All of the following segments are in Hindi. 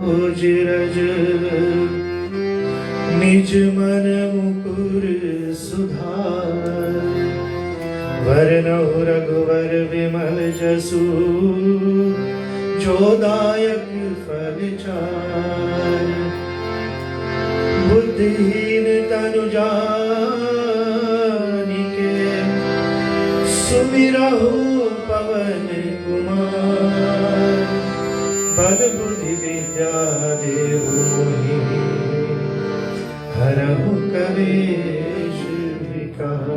जिरज निज मन मुकुर सुधार, वरनौ रघुवर विमल जसु, जो दायक फल चार। बुद्धिहीन तनु जानिके, सुमिरहु पवन कुमार। बल बुद्धि विद्या देहु मोहि, हरहु कलेश विकार।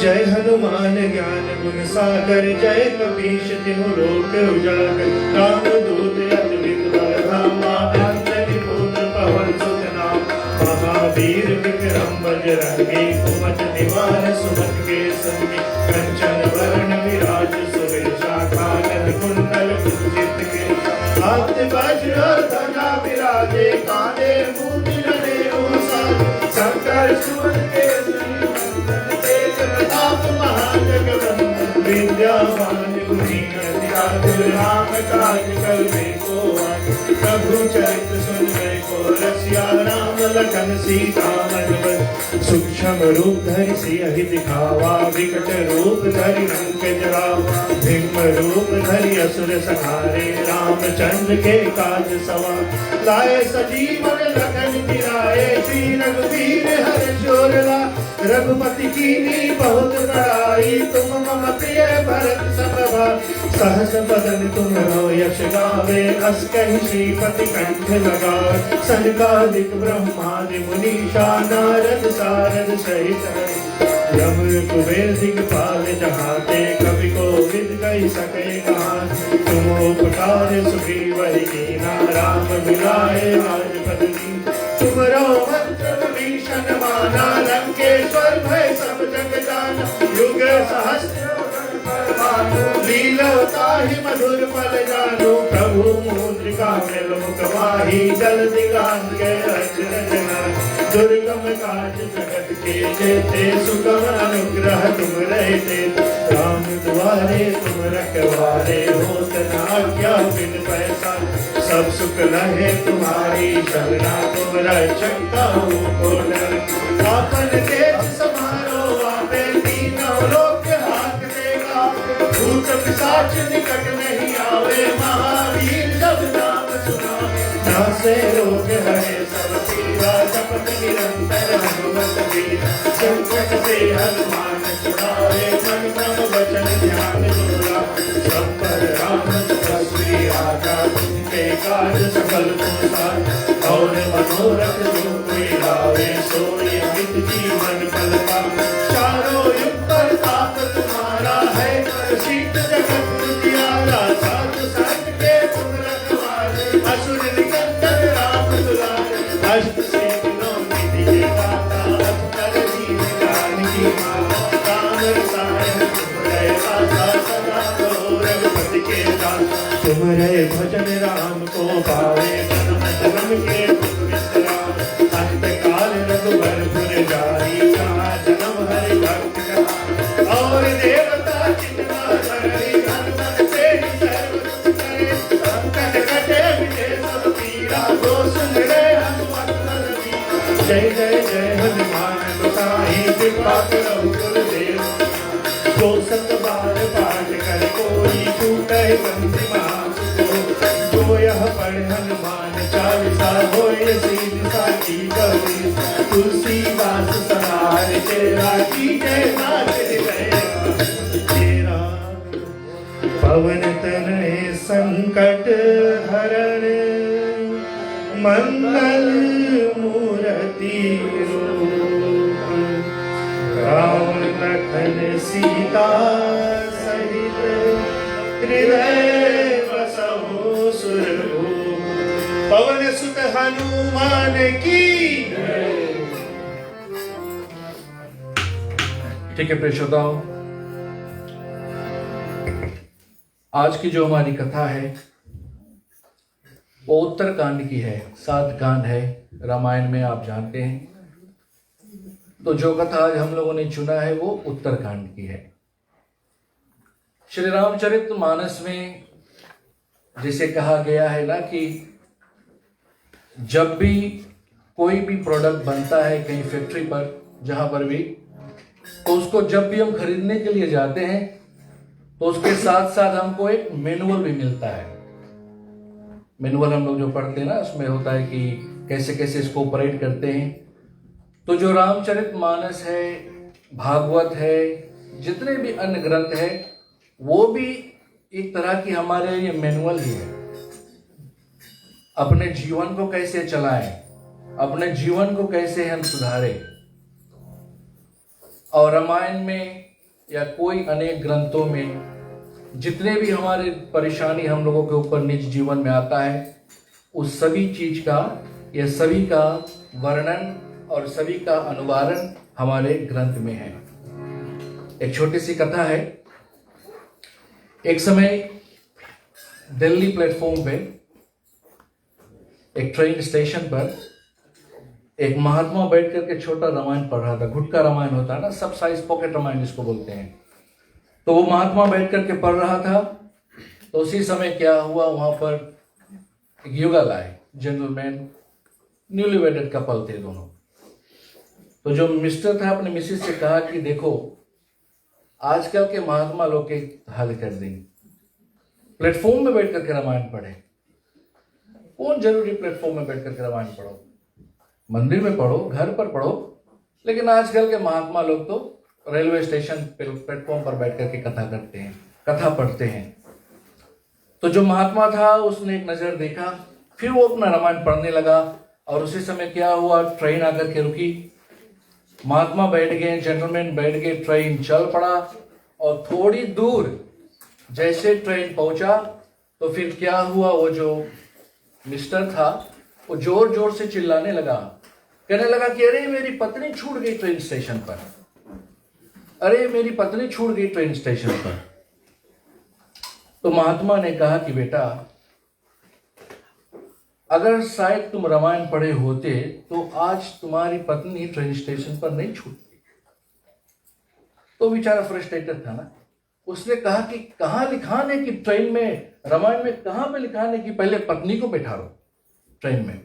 जय हनुमान ज्ञान गुण सागर, जय कपीश तिहु लोक उजागर। रामदूत अतुलित बल धामा, अंजनी पुत्र पवन सुत नाम। महावीर विक्रम बजरंगी, कुमति निवार सुमति के संगी। कंचन वरण विराज सुवेशा, कानन कुंडल कुंचित केशा। हाथ वज्र ध्वजा विराजे, कांधे मूंज जनेऊ साज। शंकर सुवन केसरी नंदन, तेज प्रताप महाजगवंदन। विद्यावान गुणी अति राम काज करबे को आए। प्रभु चरित सुनबे को रसिया, राम लखन सीता मन बस। सूक्ष्म रूप धरि सियहि दिखावा, विकट रूप धरि लंक जरावा। भीम रूप धरि असुर संहारे, रामचंद्र के काज सवार। लाए सजीवन लखन जियाए, श्री रघुवीर हर्ष जोर लाए। रघुपति कीन्ही बहुत बड़ाई, तुम मम प्रिय भरत सम भाई। सहस बदन तुमरो यश गावे, अस कहि श्रीपति कंठ लगावे। सनकादिक ब्रह्मादि मुनीषा, नारद सारद सहित हरि। यम कुबेर दिगपाल जहाते, कवि कोविद कहि सके कहाते। तुम उपकार सुग्रीव कीन्हा, राम मिलाए राजपद दीन्हा। तुमरो मंत्र विभीषण माना, लंकेश्वर भय सब जग जाना। युग सहस्र लीला ताहि मधुर फल जानु। प्रभु मुद्रिका मेल मुख माहि, जल दिगान के रचना। दुर्गम काज जगत के जेते, सुगम अनुग्रह तुम रहते। राम द्वारे तुम रखवारे, होत न आज्ञा बिन पैसारे। सब सुख लहे तुम्हारी शरणा, तुम रक्षक काहू को डरना। आपन तेज समारो आपे, तीनों लोक हांकते गावे। भूत पिशाच निकट नहीं आवे, महावीर जब नाम सुनावे। नासे रोग हरे सब पीरा, जपत निरंतर हनुमत वीरा। संकट से हनुमान छुड़ावे, मन क्रम वचन ध्यान जोड़ा। सब पर राम तपस्वी राजा, तुमके काज सकल तुम साज। और मनोरथ जो कोई लावे, सोई अमित जीवन फल पावे। चारों युग प्रताप तुम्हारा है, प्रसिद्ध जगत उजियारा। साधु संत के तुम रखवारे, असुर निकंदन राम दुलारे। अष्ट सिद्धियों निधि के दाता, अष्टर दीन जानकी माता। राम रसायन तुम रहे आसा, सदा रहो रघुपति के दास। तुम रहे भजन राम को पावे, जन्म जन्म के दुख विश्राम। अंत काल रघुवर पुर जाई, जहाँ जन्म हरि भक्त कहाई। और देवता चिन्ता धरि, हनुमत से ही सर्व सुख करे। संकट कटे मिटे सब पीरा, जो सुमिरै हनुमत बलबीरा। जय जय जय हनुमान गोसाई, कृपा करो गुरुदेव। जो सत बार पाठ कर कोई, छूटै बंदी महासुख। जो यह पढ़ हनुमान चालीसा, होय सीध साखी गौरी। तुलसीदास सहार तेरा, कीजय नाथ हृदय तेरा। पवन तनय संकट हरण, मंगल मूर्ति रूप। राम लखन सीता सहित, हृदय बसहु सुरभूप। पवन सुत हनुमान की। ठीक है प्रिय श्रोताओं, आज की जो हमारी कथा है वो उत्तरकांड की है। 7 कांड है रामायण में, आप जानते हैं। तो जो कथा आज हम लोगों ने चुना है वो उत्तरकांड की है। श्री रामचरितमानस में जैसे कहा गया है ना कि जब भी कोई भी प्रोडक्ट बनता है कहीं फैक्ट्री पर जहां पर भी, तो उसको जब भी हम खरीदने के लिए जाते हैं तो उसके साथ साथ हमको एक मैनुअल भी मिलता है। मैनुअल हम लोग जो पढ़ते हैं ना, उसमें होता है कि कैसे कैसे इसको ऑपरेट करते हैं। तो जो रामचरितमानस है, भागवत है, जितने भी अन्य ग्रंथ है, वो भी एक तरह की हमारे लिए मैनुअल ही है। अपने जीवन को कैसे चलाएं, अपने जीवन को कैसे हम सुधारें। और रामायण में या कोई अनेक ग्रंथों में जितने भी हमारे परेशानी हम लोगों के ऊपर निज जीवन में आता है, उस सभी चीज का या सभी का वर्णन और सभी का अनुवारण हमारे ग्रंथ में है। एक छोटी सी कथा है। एक समय दिल्ली प्लेटफॉर्म पे एक ट्रेन स्टेशन पर एक महात्मा बैठ करके छोटा रामायण पढ़ रहा था। गुटका रामायण होता है ना, सब साइज पॉकेट रामायण जिसको बोलते हैं। तो वो महात्मा बैठ करके पढ़ रहा था। तो उसी समय क्या हुआ, वहां पर एक युगल आए, जेंटलमैन, न्यूली वेडेड कपल थे दोनों। तो जो मिस्टर था अपने मिसेज से कहा कि देखो, आजकल के महात्मा लोग के हाल कर देंगे, प्लेटफॉर्म में बैठ करके रामायण पढ़े। कौन जरूरी प्लेटफॉर्म में बैठ करके रामायण पढ़ो, मंदिर में पढ़ो, घर पर पढ़ो, लेकिन आजकल के महात्मा लोग तो रेलवे स्टेशन प्लेटफॉर्म पर बैठ करके कथा करते हैं, कथा पढ़ते हैं। तो जो महात्मा था उसने एक नजर देखा, फिर वो अपना रामायण पढ़ने लगा। और उसी समय क्या हुआ, ट्रेन आकर के रुकी, महात्मा बैठ गए, जेंटलमैन बैठ गए, ट्रेन चल पड़ा। और थोड़ी दूर जैसे ट्रेन पहुंचा तो फिर क्या हुआ, वो जो मिस्टर था वो जोर जोर से चिल्लाने लगा, कहने लगा कि अरे मेरी पत्नी छूट गई ट्रेन स्टेशन पर, अरे मेरी पत्नी छूट गई ट्रेन स्टेशन पर। तो महात्मा ने कहा कि बेटा, अगर शायद तुम रामायण पढ़े होते तो आज तुम्हारी पत्नी ट्रेन स्टेशन पर नहीं छूटती। तो बेचारा फ्रस्ट्रेटेड था ना। उसने कहा कि कहां लिखा है कि ट्रेन में, रामायण में कहां पे लिखा है कि पहले पत्नी को बैठा लो ट्रेन में।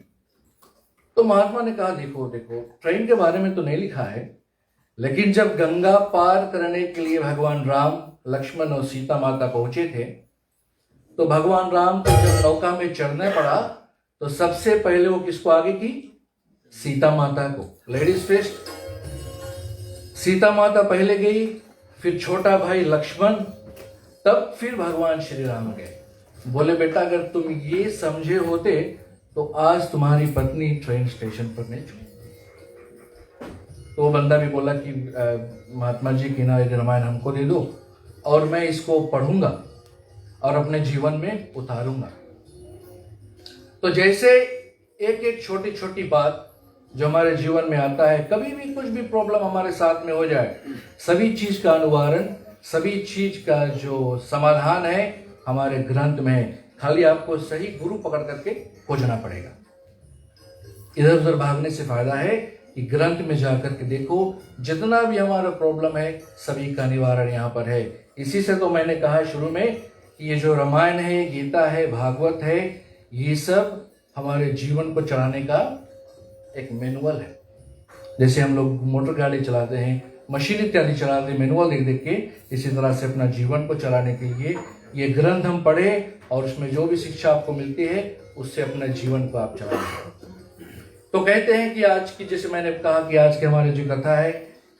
तो महात्मा ने कहा देखो देखो, ट्रेन के बारे में तो नहीं लिखा है, लेकिन जब गंगा पार करने के लिए भगवान राम, लक्ष्मण और सीता माता पहुंचे थे, तो भगवान राम को जब नौका में चढ़ना पड़ा तो सबसे पहले वो किसको आगे की, सीता माता को, लेडीज फर्स्ट। सीता माता पहले गई, फिर छोटा भाई लक्ष्मण, तब फिर भगवान श्री राम गए। बोले बेटा, अगर तुम ये समझे होते तो आज तुम्हारी पत्नी ट्रेन स्टेशन पर नहीं छूटी। तो वो बंदा भी बोला कि महात्मा जी की ना ये रामायण हमको दे दो और मैं इसको पढ़ूंगा और अपने जीवन में उतारूंगा। तो जैसे एक एक छोटी छोटी बात जो हमारे जीवन में आता है, कभी भी कुछ भी प्रॉब्लम हमारे साथ में हो जाए, सभी चीज का अनुवारण, सभी चीज का जो समाधान है हमारे ग्रंथ में है। खाली आपको सही गुरु पकड़ करके खोजना पड़ेगा। इधर उधर भागने से फायदा है कि ग्रंथ में जाकर के देखो, जितना भी हमारा प्रॉब्लम है सभी का निवारण यहाँ पर है। इसी से तो मैंने कहा शुरू में कि ये जो रामायण है, गीता है, भागवत है, ये सब हमारे जीवन को चलाने का एक मैनुअल है। जैसे हम लोग मोटर गाड़ी चलाते हैं, मशीन इत्यादि चलाते हैं मैनुअल देख देख के, इसी तरह से अपना जीवन को चलाने के लिए ये ग्रंथ हम पढ़े और उसमें जो भी शिक्षा आपको मिलती है उससे अपने जीवन को आप चलाएं। तो कहते हैं कि आज की, जैसे मैंने कहा कि आज की हमारी जो कथा है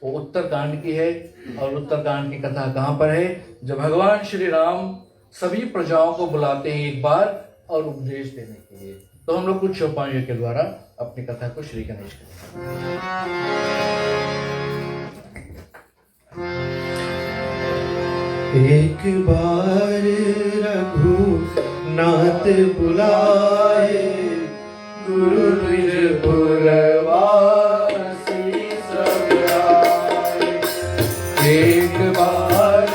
वो उत्तरकांड की है। और उत्तरकांड की कथा कहाँ पर है, जब भगवान श्री राम सभी प्रजाओं को बुलाते हैं एक बार और उपदेश देने के लिए। तो हम लोग कुछ चौपाइयों के द्वारा अपनी कथा को श्री गणेश करेंगे। एक बार रघुनाथ बुलाए, गुरु निज पुरवासी सब आए। एक बार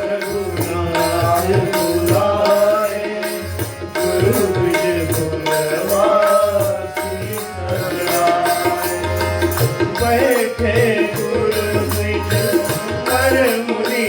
रघुनाथ बुलाए, गुरु निज पुरवासी सब आए। बैठे गुरु निज कर मुनि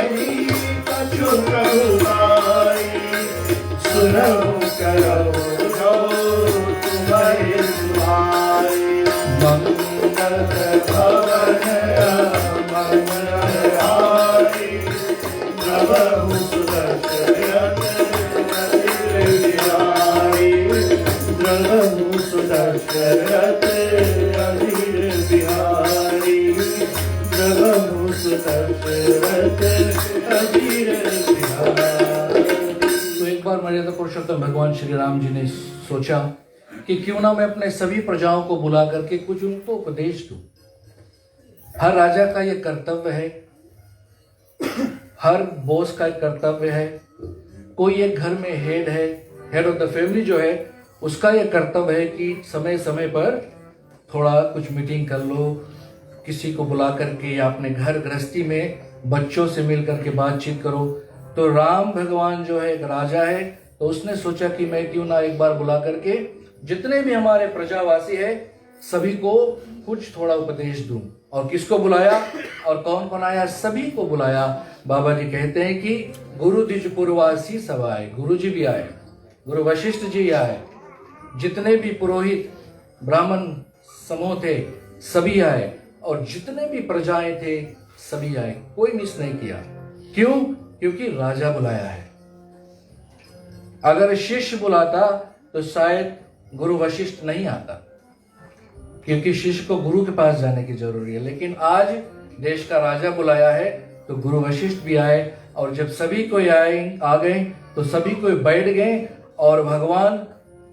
भाई कछु कहुआई सुनहु करहु जो तुम्हारे सुहाई मंगल भवन मंगल हारी प्रभु सुदर्शन बिहारी प्रभु सुदर्शन बिहारी प्रभु सुदर्शन तो एक बार मर्यादा पुरुषोत्तम भगवान श्री राम जी ने सोचा कि क्यों ना मैं अपने सभी प्रजाओं को बुला करके कुछ उनको उपदेश दूं। हर राजा का यह कर्तव्य है, हर बॉस का कर्तव्य है, कोई एक घर में हेड ऑफ द फैमिली जो है उसका यह कर्तव्य है कि समय समय पर थोड़ा कुछ मीटिंग कर लो, किसी को बुला करके या अपने घर गृहस्थी में बच्चों से मिल करके बातचीत करो। तो राम भगवान जो है एक राजा है, तो उसने सोचा कि मैं क्यों ना एक बार बुला करके जितने भी हमारे प्रजावासी है सभी को कुछ थोड़ा उपदेश दूं। और किसको बुलाया और कौन कौन आया? सभी को बुलाया। बाबा जी कहते हैं कि गुरु द्विजपुरवासी सब आए, गुरु जी भी आए, गुरु वशिष्ठ जी आए, जितने भी पुरोहित ब्राह्मण समूह थे सभी आए, और जितने भी प्रजाएं थे सभी आए, कोई मिस नहीं किया। क्यों? क्योंकि राजा बुलाया है। अगर शिष्य बुलाता तो शायद गुरु वशिष्ठ नहीं आता, क्योंकि शिष्य को गुरु के पास जाने की जरूरी है। लेकिन आज देश का राजा बुलाया है तो गुरु वशिष्ठ भी आए, और जब सभी को आ गए तो सभी को बैठ गए। और भगवान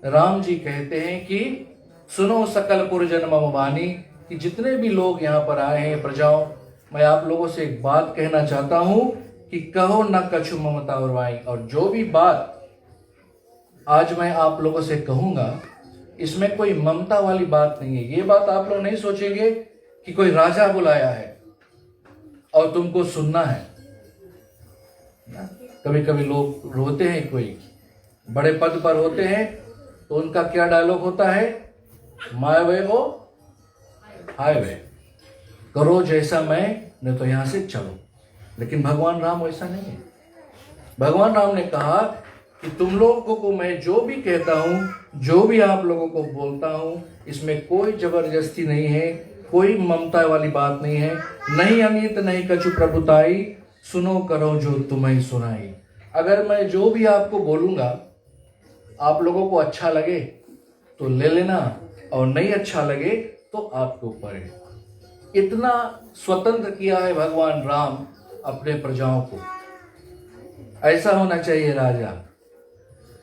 राम जी कहते हैं कि सुनो सकल पुरजन मम वाणी, कि जितने भी लोग यहाँ पर आए हैं प्रजाओं, मैं आप लोगों से एक बात कहना चाहता हूं कि कहो न कछु ममता और वाई। और जो भी बात आज मैं आप लोगों से कहूंगा इसमें कोई ममता वाली बात नहीं है। ये बात आप लोग नहीं सोचेंगे कि कोई राजा बुलाया है और तुमको सुनना है। कभी कभी लोग रोते हैं, कोई बड़े पद पर होते हैं तो उनका क्या डायलॉग होता है? माय वे ओ हाईवे, करो जैसा मैं, नहीं तो यहां से चलो। लेकिन भगवान राम वैसा नहीं है। भगवान राम ने कहा कि तुम लोगों को मैं जो भी कहता हूं, जो भी आप लोगों को बोलता हूं, इसमें कोई जबरदस्ती नहीं है, कोई ममता वाली बात नहीं है। नहीं अमित नहीं कछु प्रभुताई, सुनो करो जो तुम्हें सुनाई। अगर मैं जो भी आपको बोलूंगा आप लोगों को अच्छा लगे तो ले लेना, और नहीं अच्छा लगे तो आपके ऊपर है। इतना स्वतंत्र किया है भगवान राम अपने प्रजाओं को। ऐसा होना चाहिए राजा,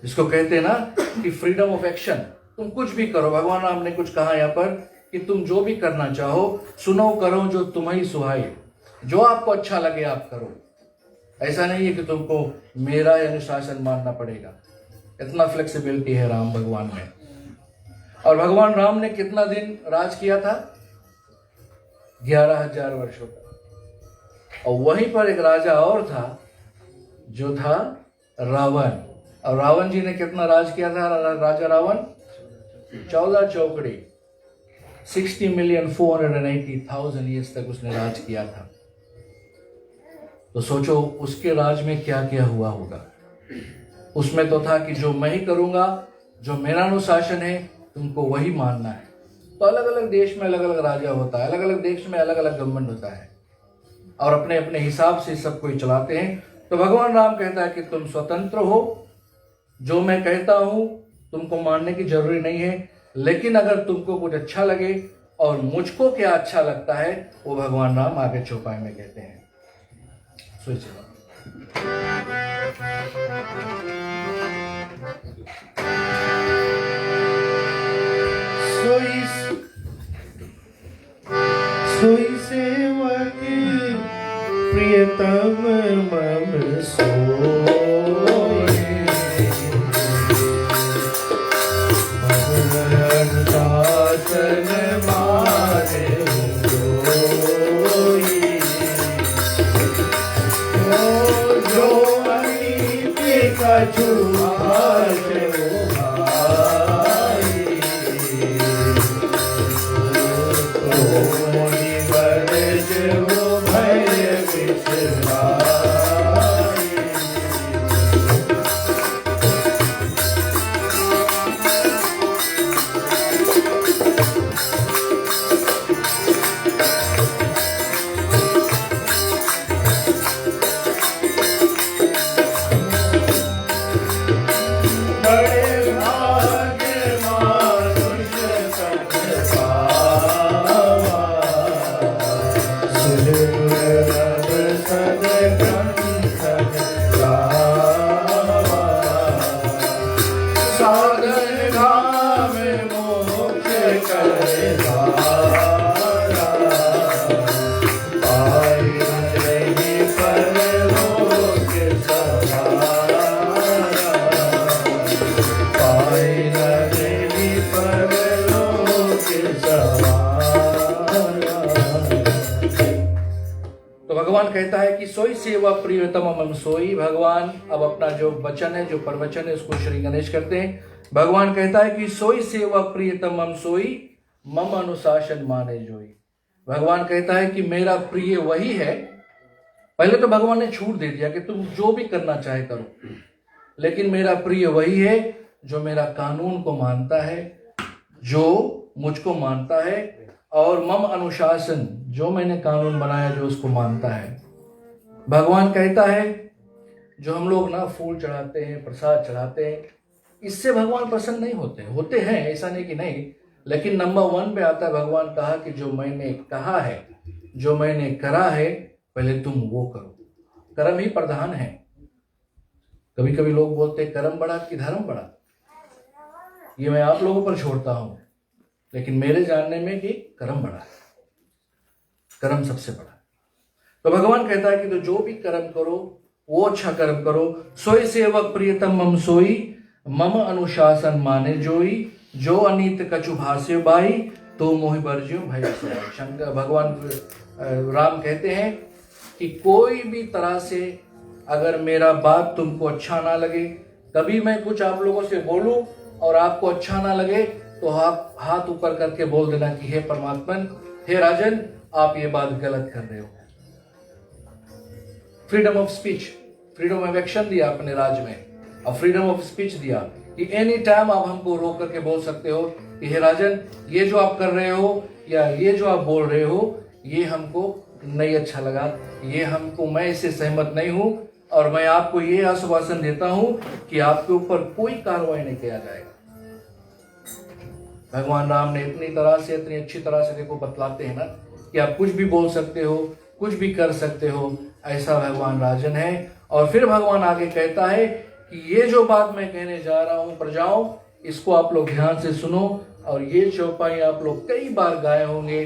जिसको कहते हैं ना कि फ्रीडम ऑफ एक्शन। तुम कुछ भी करो, भगवान राम ने कुछ कहा यहाँ पर कि तुम जो भी करना चाहो, सुनो करो जो तुम्हें सुहाए, जो आपको अच्छा लगे आप करो। ऐसा नहीं है कि तुमको मेरा अनुशासन मानना पड़ेगा। इतना फ्लेक्सिबिलिटी है राम भगवान में। और भगवान राम ने कितना दिन राज किया था? 11,000 वर्षों का। और वहीं पर एक राजा और था जो था रावण। और रावण जी ने कितना राज किया था? राजा रावण 14 चौकड़ी 60,480,000 ईयर्स तक उसने राज किया था। तो सोचो उसके राज में क्या क्या हुआ होगा। उसमें तो था कि जो मैं ही करूंगा, जो मेरा अनुशासन है तुमको वही मानना है। तो अलग अलग देश में अलग अलग राजा होता है, अलग अलग देश में अलग अलग गवर्नमेंट होता है, और अपने अपने हिसाब से सब कोई चलाते हैं। तो भगवान राम कहता है कि तुम स्वतंत्र हो, जो मैं कहता हूं तुमको मानने की जरूरी नहीं है। लेकिन अगर तुमको कुछ अच्छा लगे, और मुझको क्या अच्छा लगता है वो भगवान राम आगे चौपाई में कहते हैं। सोई सेवक प्रियतम मम सोई, दासन मारे सोई, जो अनित्य कछु भाई कहता है कि सोई सेवा प्रियतम मम सोई। भगवान अब अपना जो वचन है, जो प्रवचन है, उसको श्री गणेश करते हैं। भगवान कहता है कि सोई सेवा प्रियतम मम सोई, मम अनुशासन माने जोई। भगवान कहता है कि मेरा प्रिय वही है। पहले तो भगवान ने छूट दे दिया कि तुम जो भी करना चाहे करो, लेकिन मेरा प्रिय वही है जो मेरा कानून को मानता है, जो मुझको मानता है, और मम अनुशासन, जो मैंने कानून बनाया जो उसको मानता है। भगवान कहता है जो हम लोग ना फूल चढ़ाते हैं, प्रसाद चढ़ाते हैं, इससे भगवान प्रसन्न नहीं होते हैं, ऐसा नहीं कि नहीं, लेकिन नंबर 1 पे आता है भगवान कहा कि जो मैंने कहा है, जो मैंने करा है, पहले तुम वो करो। कर्म ही प्रधान है। कभी कभी लोग बोलते हैं कर्म बड़ा कि धर्म बड़ा, ये मैं आप लोगों पर छोड़ता हूं, लेकिन मेरे जानने में कि कर्म बड़ा है, कर्म सबसे बड़ा है। तो भगवान कहता है कि तो जो भी कर्म करो वो अच्छा कर्म करो। सोई सेवक प्रियतम मम सोई, मम अनुशासन माने जोई। जो अनीत कछु भाष्य बाई, तो मोहि बरज्यो भय सोई। शंकर भगवान राम कहते हैं कि कोई भी तरह से अगर मेरा बात तुमको अच्छा ना लगे, कभी मैं कुछ आप लोगों से बोलूं और आपको अच्छा ना लगे, तो आप हाथ ऊपर करके बोल देना कि हे परमात्मन, हे राजन, आप ये बात गलत कर रहे हो। Freedom of speech, freedom of action दिया अपने राज्य में, और फ्रीडम ऑफ स्पीच दिया कि एनी टाइम आप हमको रोक करके बोल सकते हो कि हे राजन, ये जो आप कर रहे हो या ये जो आप बोल रहे हो, ये हमको नहीं अच्छा लगा, ये हमको, मैं इससे सहमत नहीं हूं, और मैं आपको ये आश्वासन देता हूं कि आपके ऊपर कोई कार्रवाई नहीं किया जाएगा। भगवान राम ने इतनी तरह से, इतनी अच्छी तरह से देखो बतलाते हैं ना कि आप कुछ भी बोल सकते हो, कुछ भी कर सकते हो, ऐसा भगवान राजन है। और फिर भगवान आगे कहता है कि ये जो बात मैं कहने जा रहा हूं प्रजाओं, इसको आप लोग ध्यान से सुनो, और ये चौपाई आप लोग कई बार गाए होंगे,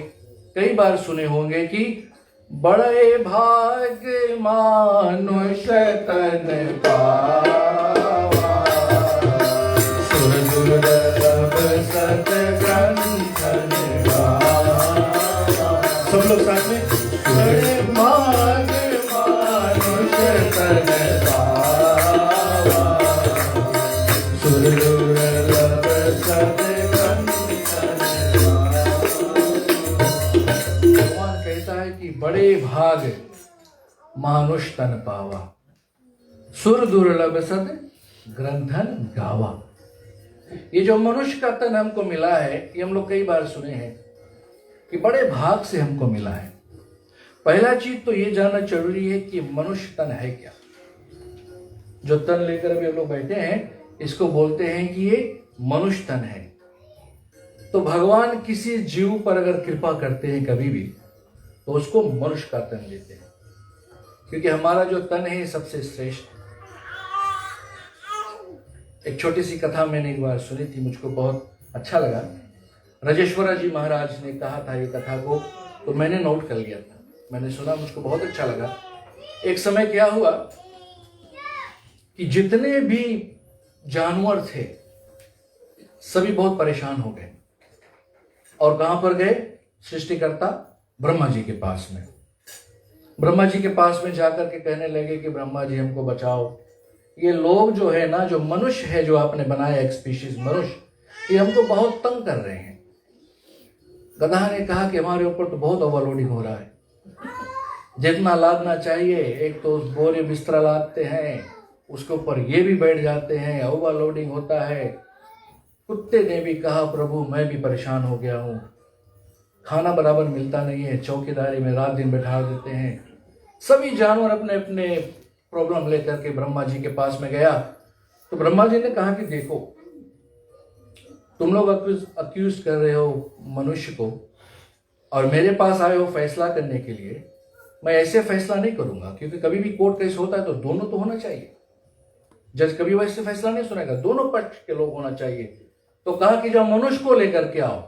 कई बार सुने होंगे कि बड़े भाग मानुष तन पावा, सुर दुर्लभ सत ग्रंथन गावा। सब लोग साथ में, बड़े भाग मानुष तन पावा, सुर दुर्लभ सत ग्रंथन गावा। भगवान कहता है कि बड़े भाग मानुष तन पावा, सुर दुर्लभ सद ग्रंथन गावा। ये जो मनुष्य का तन हमको मिला है, ये हम लोग कई बार सुने हैं कि बड़े भाग से हमको मिला है। पहला चीज तो ये जानना जरूरी है कि मनुष्य तन है क्या। जो तन लेकर अभी हम लोग बैठे हैं, इसको बोलते हैं कि ये मनुष्य तन है। तो भगवान किसी जीव पर अगर कृपा करते हैं कभी भी, तो उसको मनुष्य का तन देते हैं, क्योंकि हमारा जो तन है सबसे श्रेष्ठ। एक छोटी सी कथा मैंने एक बार सुनी थी, मुझको बहुत अच्छा लगा। राजेश्वरा जी महाराज ने कहा था ये कथा को, तो मैंने नोट कर लिया था, मैंने सुना, मुझको बहुत अच्छा लगा। एक समय क्या हुआ कि जितने भी जानवर थे सभी बहुत परेशान हो गए, और कहां पर गए? सृष्टिकर्ता ब्रह्मा जी के पास में। ब्रह्मा जी के पास में जाकर के कहने लगे कि ब्रह्मा जी हमको बचाओ, ये लोग जो है ना, जो मनुष्य है जो आपने बनाया, एक स्पीशीज मनुष्य, ये हमको बहुत तंग कर रहे हैं। गधा ने कहा कि हमारे ऊपर तो बहुत ओवरलोडिंग हो रहा है, जितना लादना चाहिए, एक तो बोरे बिस्तरा लादते हैं, उसके ऊपर ये भी बैठ जाते हैं, ओवरलोडिंग होता है। कुत्ते ने भी कहा प्रभु मैं भी परेशान हो गया हूँ, खाना बराबर मिलता नहीं है, चौकीदारी में रात दिन बैठा देते हैं। सभी जानवर अपने अपने प्रॉब्लम लेकर के ब्रह्मा जी के पास में गया। तो ब्रह्मा जी ने कहा कि देखो, तुम लोग अक्यूज कर रहे हो मनुष्य को, और मेरे पास आए हो फैसला करने के लिए। मैं ऐसे फैसला नहीं करूंगा, क्योंकि कभी भी कोर्ट केस होता है तो दोनों तो होना चाहिए। जज कभी वैसे फैसला नहीं सुनेगा, दोनों पक्ष के लोग होना चाहिए। तो कहा कि जब मनुष्य को लेकर के आओ।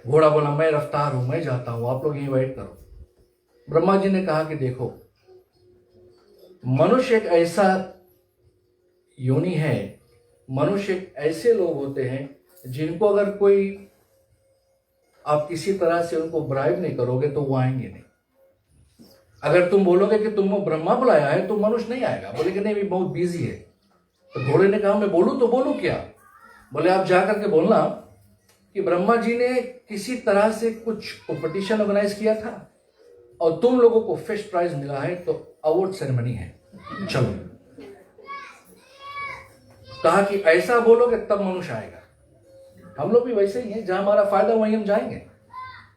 घोड़ा बोला मैं रफ्तार हूं, मैं जाता हूं, आप लोग यहीं वेट करो। ब्रह्मा जी ने कहा कि देखो, मनुष्य एक ऐसा योनि है, मनुष्य एक ऐसे लोग होते हैं जिनको अगर कोई, आप किसी तरह से उनको ब्राइब नहीं करोगे तो वो आएंगे नहीं। अगर तुम बोलोगे कि तुमको ब्रह्मा बुलाया है तो मनुष्य नहीं आएगा, बोले कि नहीं भी बहुत बिजी है। तो घोड़े ने कहा मैं बोलूं तो बोलूं क्या? बोले आप जाकर के बोलना कि ब्रह्मा जी ने किसी तरह से कुछ कंपटीशन ऑर्गेनाइज किया था और तुम लोगों को फर्स्ट प्राइज मिला है, तो अवार्ड सेरेमनी है, चलो। कहा कि ऐसा बोलोगे तब मनुष्य आएगा। हम लोग भी वैसे ही हैं, जहां हमारा फायदा वहीं हम जाएंगे।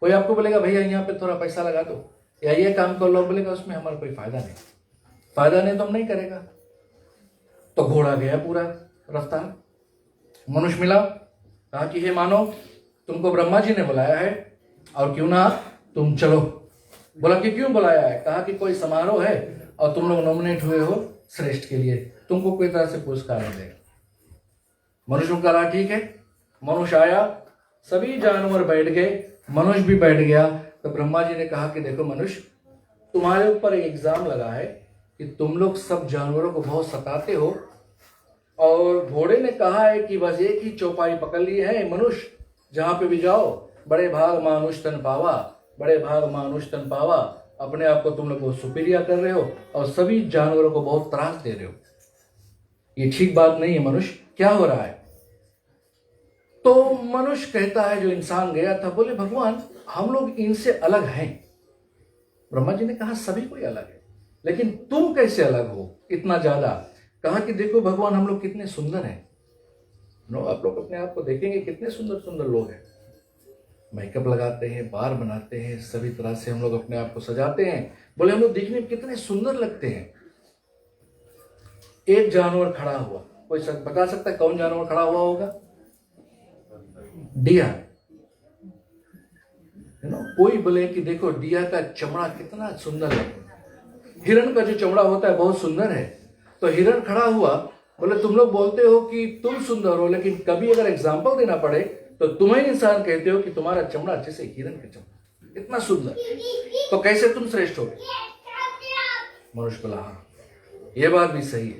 कोई आपको बोलेगा भैया यहाँ पे थोड़ा पैसा लगा दो या ये काम कर लो, बोलेगा उसमें हमारा कोई फायदा नहीं, फायदा नहीं तो हम नहीं करेगा। तो घोड़ा गया पूरा रफ्तार, मनुष्य मिला, कहा कि हे मानव, तुमको ब्रह्मा जी ने बुलाया है और क्यों ना तुम चलो। बोला कि क्यों बुलाया है? कहा कि कोई समारोह है और तुम लोग नॉमिनेट हुए हो श्रेष्ठ के लिए, तुमको कोई तरह से पुरस्कार मिलेगा। मनुष्य का रहा ठीक है। मनुष्य आया, सभी जानवर बैठ गए, मनुष्य भी बैठ गया। तो ब्रह्मा जी ने कहा कि देखो मनुष्य, तुम्हारे ऊपर एक एग्जाम लगा है कि तुम लोग सब जानवरों को बहुत सताते हो, और घोड़े ने कहा है कि बस एक ही चौपाई पकड़ ली है मनुष्य, जहां पे भी जाओ बड़े भाग मानुष तन पावा, बड़े भाग मानुष तन पावा। अपने आप को तुम लोग बहुत सुपीरियर कर रहे हो और सभी जानवरों को बहुत त्रास दे रहे हो, ये ठीक बात नहीं है मनुष्य, क्या हो रहा है? तो मनुष्य कहता है, जो इंसान गया था, बोले भगवान हम लोग इनसे अलग हैं। ब्रह्मा जी ने कहा सभी कोई अलग है, लेकिन तुम कैसे अलग हो इतना ज्यादा? कहा कि देखो भगवान हम लोग कितने सुंदर हैं। आप लोग अपने आप को देखेंगे कितने सुंदर सुंदर लोग हैं, मेकअप लगाते हैं, बार बनाते हैं, सभी तरह से हम लोग अपने आप को सजाते हैं। बोले हम लोग दिखने में कितने सुंदर लगते हैं। एक जानवर खड़ा हुआ, कोई बता सकता है कौन जानवर खड़ा हुआ होगा? डिया। कोई बोले कि देखो डिया का चमड़ा कितना सुंदर है, हिरण का जो चमड़ा होता है बहुत सुंदर है। तो हिरण खड़ा हुआ, बोले तुम लोग बोलते हो कि तुम सुंदर हो, लेकिन कभी अगर एग्जाम्पल देना पड़े तो तुम्हें इंसान कहते हो कि तुम्हारा चमड़ा जैसे हिरण का चमड़ा, इतना सुंदर, तो कैसे तुम श्रेष्ठ हो? मनुष्य बोला हाँ ये बात भी सही है।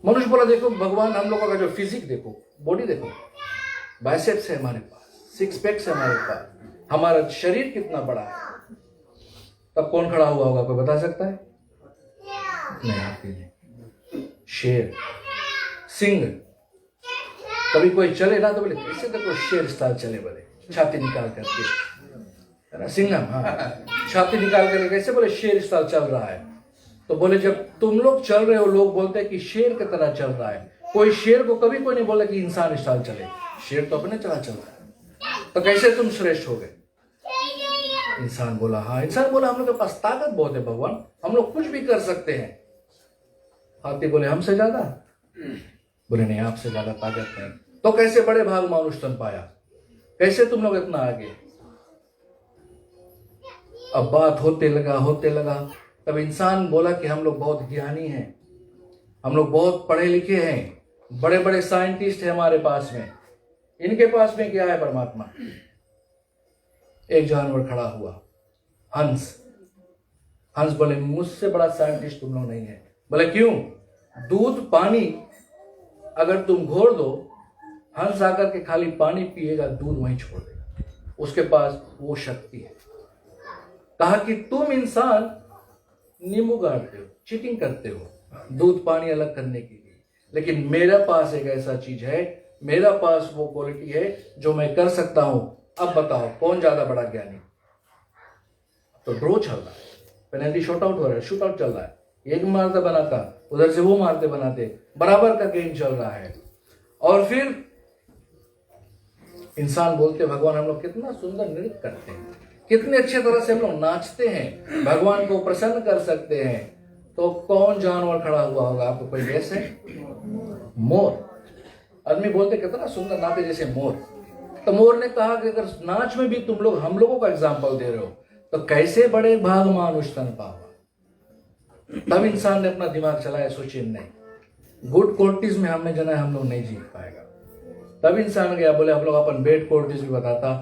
मनुष्य बोला देखो भगवान हम लोगों का जो फिजिक देखो, बॉडी देखो, बाइसेप्स है हमारे पास, सिक्स पैक्स है हमारे पास, हमारा शरीर कितना बड़ा है। तब कौन खड़ा हुआ होगा, कोई बता सकता है? नहीं आपके लिए शेर, सिंह। कभी कोई चले ना तो बोले कैसे देखो शेर स्टाइल चले, बोले छाती निकाल करके, है ना, सिंघम, हाँ छाती निकाल करके कैसे, बोले शेर स्टाइल चल रहा है। तो बोले जब तुम लोग चल रहे हो, लोग बोलते हैं कि शेर की तरह चल रहा है। कोई शेर को कभी कोई नहीं बोला कि इंसान स्टाइल चले, शेर तो अपने चला चल रहा है, तो कैसे तुम श्रेष्ठ हो गए? इंसान बोला हाँ, इंसान बोला हम लोग के पास ताकत बहुत है भगवान, हम लोग कुछ भी कर सकते हैं। हाथी बोले हमसे ज्यादा? बोले नहीं आपसे ज्यादा ताकत नहीं। तो कैसे बड़े भाग मानुष तन पाया, कैसे तुम लोग इतना आगे? अब बात होते लगा, तब इंसान बोला कि हम लोग बहुत ज्ञानी हैं, हम लोग बहुत पढ़े लिखे हैं, बड़े बड़े साइंटिस्ट हैं हमारे पास में, इनके पास में क्या है परमात्मा? एक जानवर खड़ा हुआ, हंस। हंस बोले मुझसे बड़ा साइंटिस्ट तुम लोग नहीं है। बोले क्यों? दूध पानी अगर तुम घोल दो, हंस आकर के खाली पानी पिएगा, दूध वहीं छोड़ देगा, उसके पास वो शक्ति है। कहा कि तुम इंसान नींबू गाड़ते हो, चीटिंग करते हो दूध पानी अलग करने के लिए, लेकिन मेरे पास एक ऐसा चीज है, मेरा पास वो क्वालिटी है जो मैं कर सकता हूं। अब बताओ कौन ज्यादा बड़ा ज्ञानी? तो ड्रॉ चल रहा है, पेनल्टी शॉट आउट हो रहा है, शूट आउट चल रहा है, एक मारते बनाता, उधर से वो मारते बनाते, बराबर का गेम चल रहा है। और फिर इंसान बोलते भगवान हम लोग कितना सुंदर नृत्य करते हैं, कितने अच्छे तरह से हम लोग नाचते हैं, भगवान को प्रसन्न कर सकते हैं। तो कौन जानवर खड़ा हुआ होगा? आपको कोई गैस है? मोर। आदमी बोलते कितना सुंदर नाचते जैसे मोर। तो मोर ने कहा कि अगर नाच में भी तुम लोग हम लोगों का एग्जाम्पल दे रहे हो, तो कैसे बड़े भाग मानुष तन पावा? तब इंसान ने अपना दिमाग चलाया, सोचिए नहीं गुड क्वालिटीज में हमने जना हम लोग नहीं जीत पाएगा। तब इंसान गया, बोले हम लोग अपन बेड क्वालिटीज भी बताता।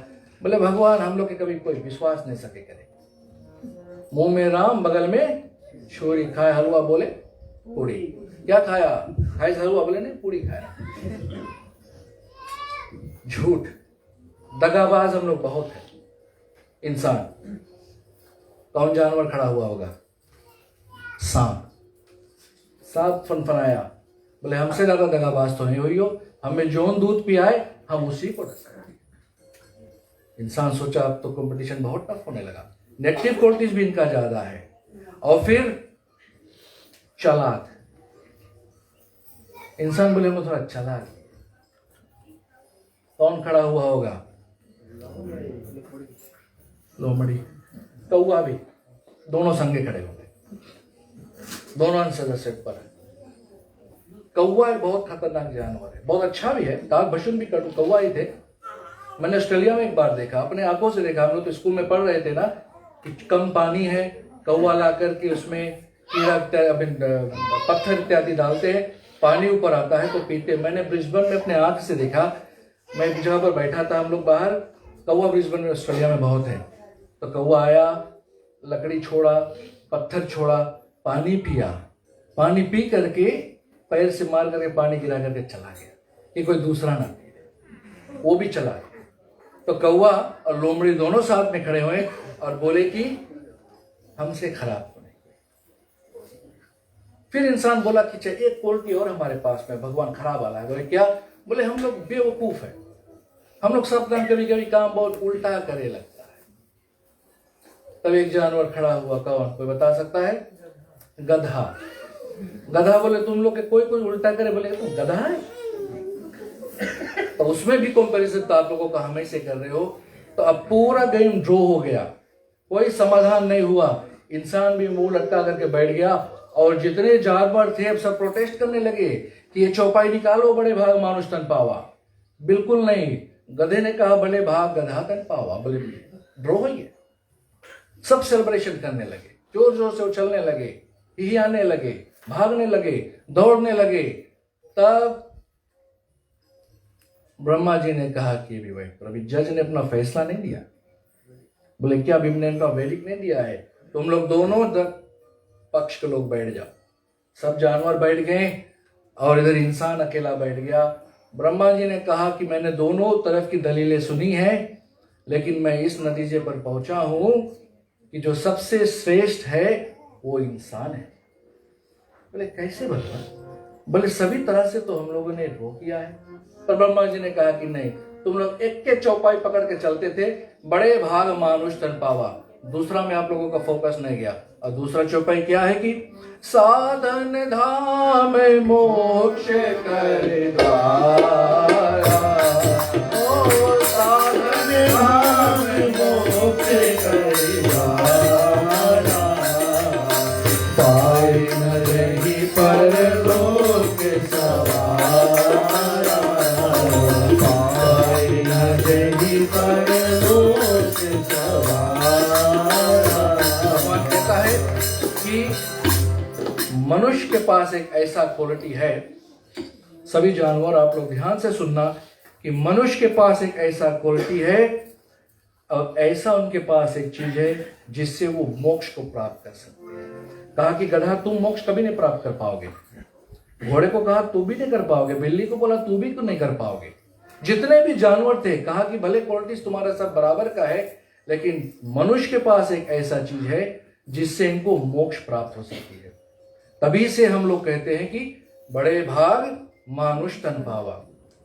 बोले भगवान हम लोग के कभी कोई विश्वास नहीं सके करे, मुंह में राम बगल में छोरी, खाए हलवा बोले पूरी। क्या खाया? खाए हलवा बोले नहीं पूरी खाया। झूठ, दगाबाज हम लोग बहुत है इंसान। कौन जानवर खड़ा हुआ होगा? सांप। सांप फनफनाया, बोले हमसे ज्यादा दगाबाज तो नहीं हुई हो, हमें जौन दूध पियाए हम उसी को डसाएं। इंसान सोचा अब तो कंपटीशन बहुत टफ होने लगा, नेगेटिव क्वालिटीज भी इनका ज्यादा है। और फिर चालाक, इंसान बोले हम थोड़ा चालाक। कौन खड़ा हुआ होगा? लोमड़ी। कौवा भी, दोनों संगे खड़े हो गए, दोनों सदस्य पर है। कौवा एक बहुत खतरनाक जानवर है, बहुत अच्छा भी है, दाग भशुन भी कौवा ही थे। मैंने ऑस्ट्रेलिया में एक बार देखा, अपने आंखों से देखा। हम लोग तो स्कूल में पढ़ रहे थे ना कि कम पानी है, कौवा ला करके उसमें कीड़ा पत्थर इत्यादि डालते हैं, पानी ऊपर आता है तो पीते। मैंने ब्रिस्बेन में अपने आंख से देखा, मैं एक जगह पर बैठा था, हम लोग बाहर, कौवा ब्रिस्बेन में ऑस्ट्रेलिया में बहुत है। तो कौवा आया, लकड़ी छोड़ा, पत्थर छोड़ा, पानी पिया, पानी पी करके पैर से मार करके पानी गिरा करके चला गया कि कोई दूसरा ना पी। वो भी चला गया। तो कौवा और लोमड़ी दोनों साथ में खड़े हुए और बोले कि हमसे खराब तो नहीं। फिर इंसान बोला कि चाहिए एक क्वालिटी और हमारे पास में भगवान खराब वाला है। बोले क्या? बोले हम लोग बेवकूफ है, हम लोग सब काम कभी कभी काम बहुत उल्टा करे लगता है। तब एक जानवर खड़ा हुआ, कौन? कोई बता सकता है? गधा। गधा बोले तुम लोग के कोई कोई उल्टा करे, बोले तुम गधा है। तो उसमें भी कंपैरिजन तो आप लोगों का हमें से कर रहे हो। तो अब पूरा गेम ड्रॉ हो गया, कोई समाधान नहीं हुआ। इंसान भी मुंह लटका करके बैठ गया और जितने जानवर थे अब सब प्रोटेस्ट करने लगे कि ये चौपाई निकालो, बड़े भाग मानुष तन पावा। बिल्कुल नहीं, गधे ने कहा भले भाग गधा तन पावा। बोले ड्रॉ हो गया। सब सेलिब्रेशन करने लगे, जोर जोर से उछलने लगे, हियाने लगे, भागने लगे, दौड़ने लगे। तब ब्रह्मा जी ने कहा कि भी भाई अभी जज ने अपना फैसला नहीं दिया। बोले क्या? अभी ने वेदिक नहीं दिया है, तुम लोग दोनों पक्ष के लोग बैठ जाओ। सब जानवर बैठ गए और इधर इंसान अकेला बैठ गया। ब्रह्मा जी ने कहा कि मैंने दोनों तरफ की दलीलें सुनी है, लेकिन मैं इस नतीजे पर पहुंचा हूं कि जो सबसे श्रेष्ठ है वो इंसान है। बोले कैसे भगवान? बोले सभी तरह से तो हम लोगों ने वो किया है, पर ब्रह्मा जी ने कहा कि नहीं, तुम लोग एक के चौपाई पकड़ के चलते थे, बड़े भाग मानुष तन पावा। दूसरा में आप लोगों का फोकस नहीं गया। और दूसरा चौपाई क्या है कि साधन धाम मोक्ष कर द्वारा, ओ साधन धाम मोक्ष कर द्वारा, पाए न रही परलोक सवारा, पाए न रही परलोक सवारा। भगवान कहता है कि मनुष्य के पास एक ऐसा क्वालिटी है, सभी जानवर आप लोग ध्यान से सुनना, कि मनुष्य के पास एक ऐसा क्वालिटी है और ऐसा उनके पास एक चीज है जिससे वो मोक्ष को प्राप्त कर सकते हैं। कहा कि गधा तुम मोक्ष कभी नहीं प्राप्त कर पाओगे, घोड़े को कहा तू भी नहीं कर पाओगे, बिल्ली को बोला तू भी नहीं कर पाओगे। जितने भी जानवर थे कहा कि भले क्वालिटीज तुम्हारा सब बराबर का है, लेकिन मनुष्य के पास एक ऐसा चीज है जिससे इनको मोक्ष प्राप्त हो सकती है। तभी से हम लोग कहते हैं कि बड़े भाग मानुष तन पावा।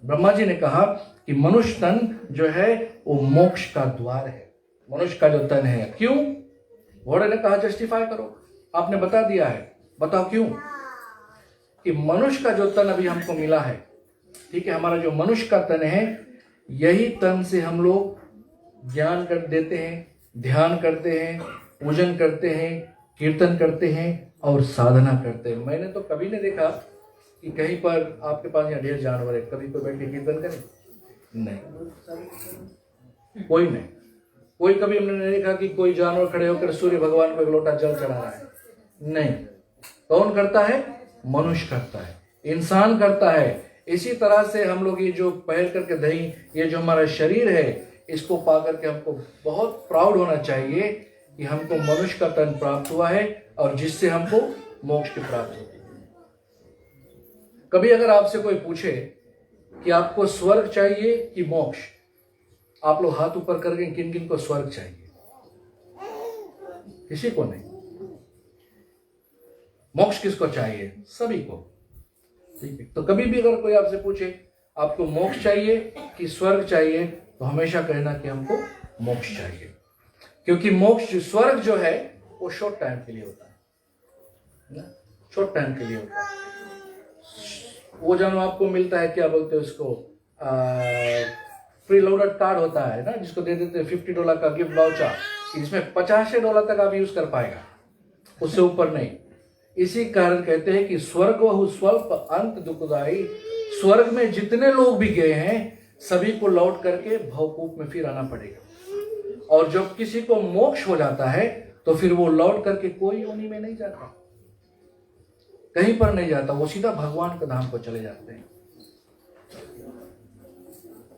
ब्रह्मा जी ने कहा कि मनुष्य तन जो है वो मोक्ष का द्वार है, मनुष्य का जो तन है। क्यों? घोड़े ने कहा जस्टिफाई करो, आपने बता दिया है, बताओ क्यों? कि मनुष्य का जो तन अभी हमको मिला है, ठीक है, हमारा जो मनुष्य का तन है, यही तन से हम लोग ज्ञान कर देते हैं, ध्यान करते हैं, पूजन करते हैं, कीर्तन करते हैं और साधना करते हैं। मैंने तो कभी नहीं देखा कि कहीं पर आपके पास यहाँ ढेर जानवर है, कभी कोई बैठ के कीर्तन करे? नहीं, कोई नहीं। कोई कभी हमने नहीं देखा कि कोई जानवर खड़े होकर सूर्य भगवान को एक लोटा जल चढ़ा रहा है। नहीं। कौन करता है? मनुष्य करता है, इंसान करता है। इसी तरह से हम लोग ये जो पहल करके दही, ये जो हमारा शरीर है, इसको पा करके हमको बहुत प्राउड होना चाहिए कि हमको मनुष्य का तन प्राप्त हुआ है और जिससे हमको मोक्ष की प्राप्ति होती है। कभी अगर आपसे कोई पूछे कि आपको स्वर्ग चाहिए कि मोक्ष, आप लोग हाथ ऊपर करके किन किन को स्वर्ग चाहिए? किसी को नहीं। मोक्ष किसको चाहिए? सभी को। ठीक है, तो कभी भी अगर कोई आपसे पूछे आपको मोक्ष चाहिए कि स्वर्ग चाहिए, तो हमेशा कहना कि हमको मोक्ष चाहिए, क्योंकि मोक्ष स्वर्ग जो है वो शॉर्ट टाइम के लिए होता है, शॉर्ट टाइम के लिए होता है। वो जब आपको मिलता है, क्या बोलते हैं उसको, प्री लोडेड कार्ड होता है ना, जिसको दे देते हैं $50 का गिफ्ट वाउचर, इसमें $85 तक आप यूज कर पाएगा, उससे ऊपर नहीं। इसी कारण कहते हैं कि स्वर्ग बहु स्वल्प अंत दुखदाई, स्वर्ग में जितने लोग भी गए हैं सभी को लौट करके भवकूप में फिर आना पड़ेगा। और जब किसी को मोक्ष हो जाता है तो फिर वो लौट करके कोई योनि में नहीं जाता, कहीं पर नहीं जाता, वो सीधा भगवान के धाम को चले जाते हैं।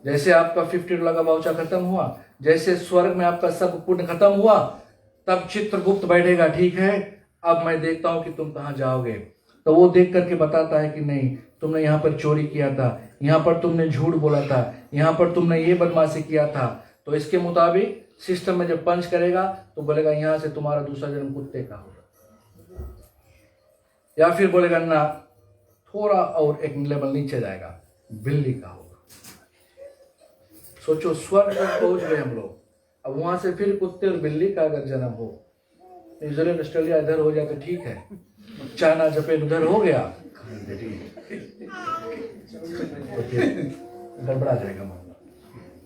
जैसे आपका $50 का वाउचर खत्म हुआ, जैसे स्वर्ग में आपका सब पुण्य खत्म हुआ, तब चित्रगुप्त बैठेगा, ठीक है अब मैं देखता हूं कि तुम कहां जाओगे। तो वो देख करके बताता है कि नहीं, तुमने यहाँ पर चोरी किया था, यहाँ पर तुमने झूठ बोला था, यहाँ पर तुमने ये बदमाशी किया था। तो इसके मुताबिक सिस्टम में जब पंच करेगा तो बोलेगा यहाँ से तुम्हारा दूसरा जन्म कुत्ते का होगा, या फिर बोलेगा ना थोड़ा और एक लेवल नीचे जाएगा, बिल्ली का होगा। सोचो, स्वर्ग तक पहुंच गए हम लोग, अब वहां से फिर कुत्ते और बिल्ली का अगर जन्म हो, न्यूजीलैंड ऑस्ट्रेलिया इधर हो जाए तो ठीक है, चाइना जापान उधर हो गया गड़बड़ा जाएगा मामला।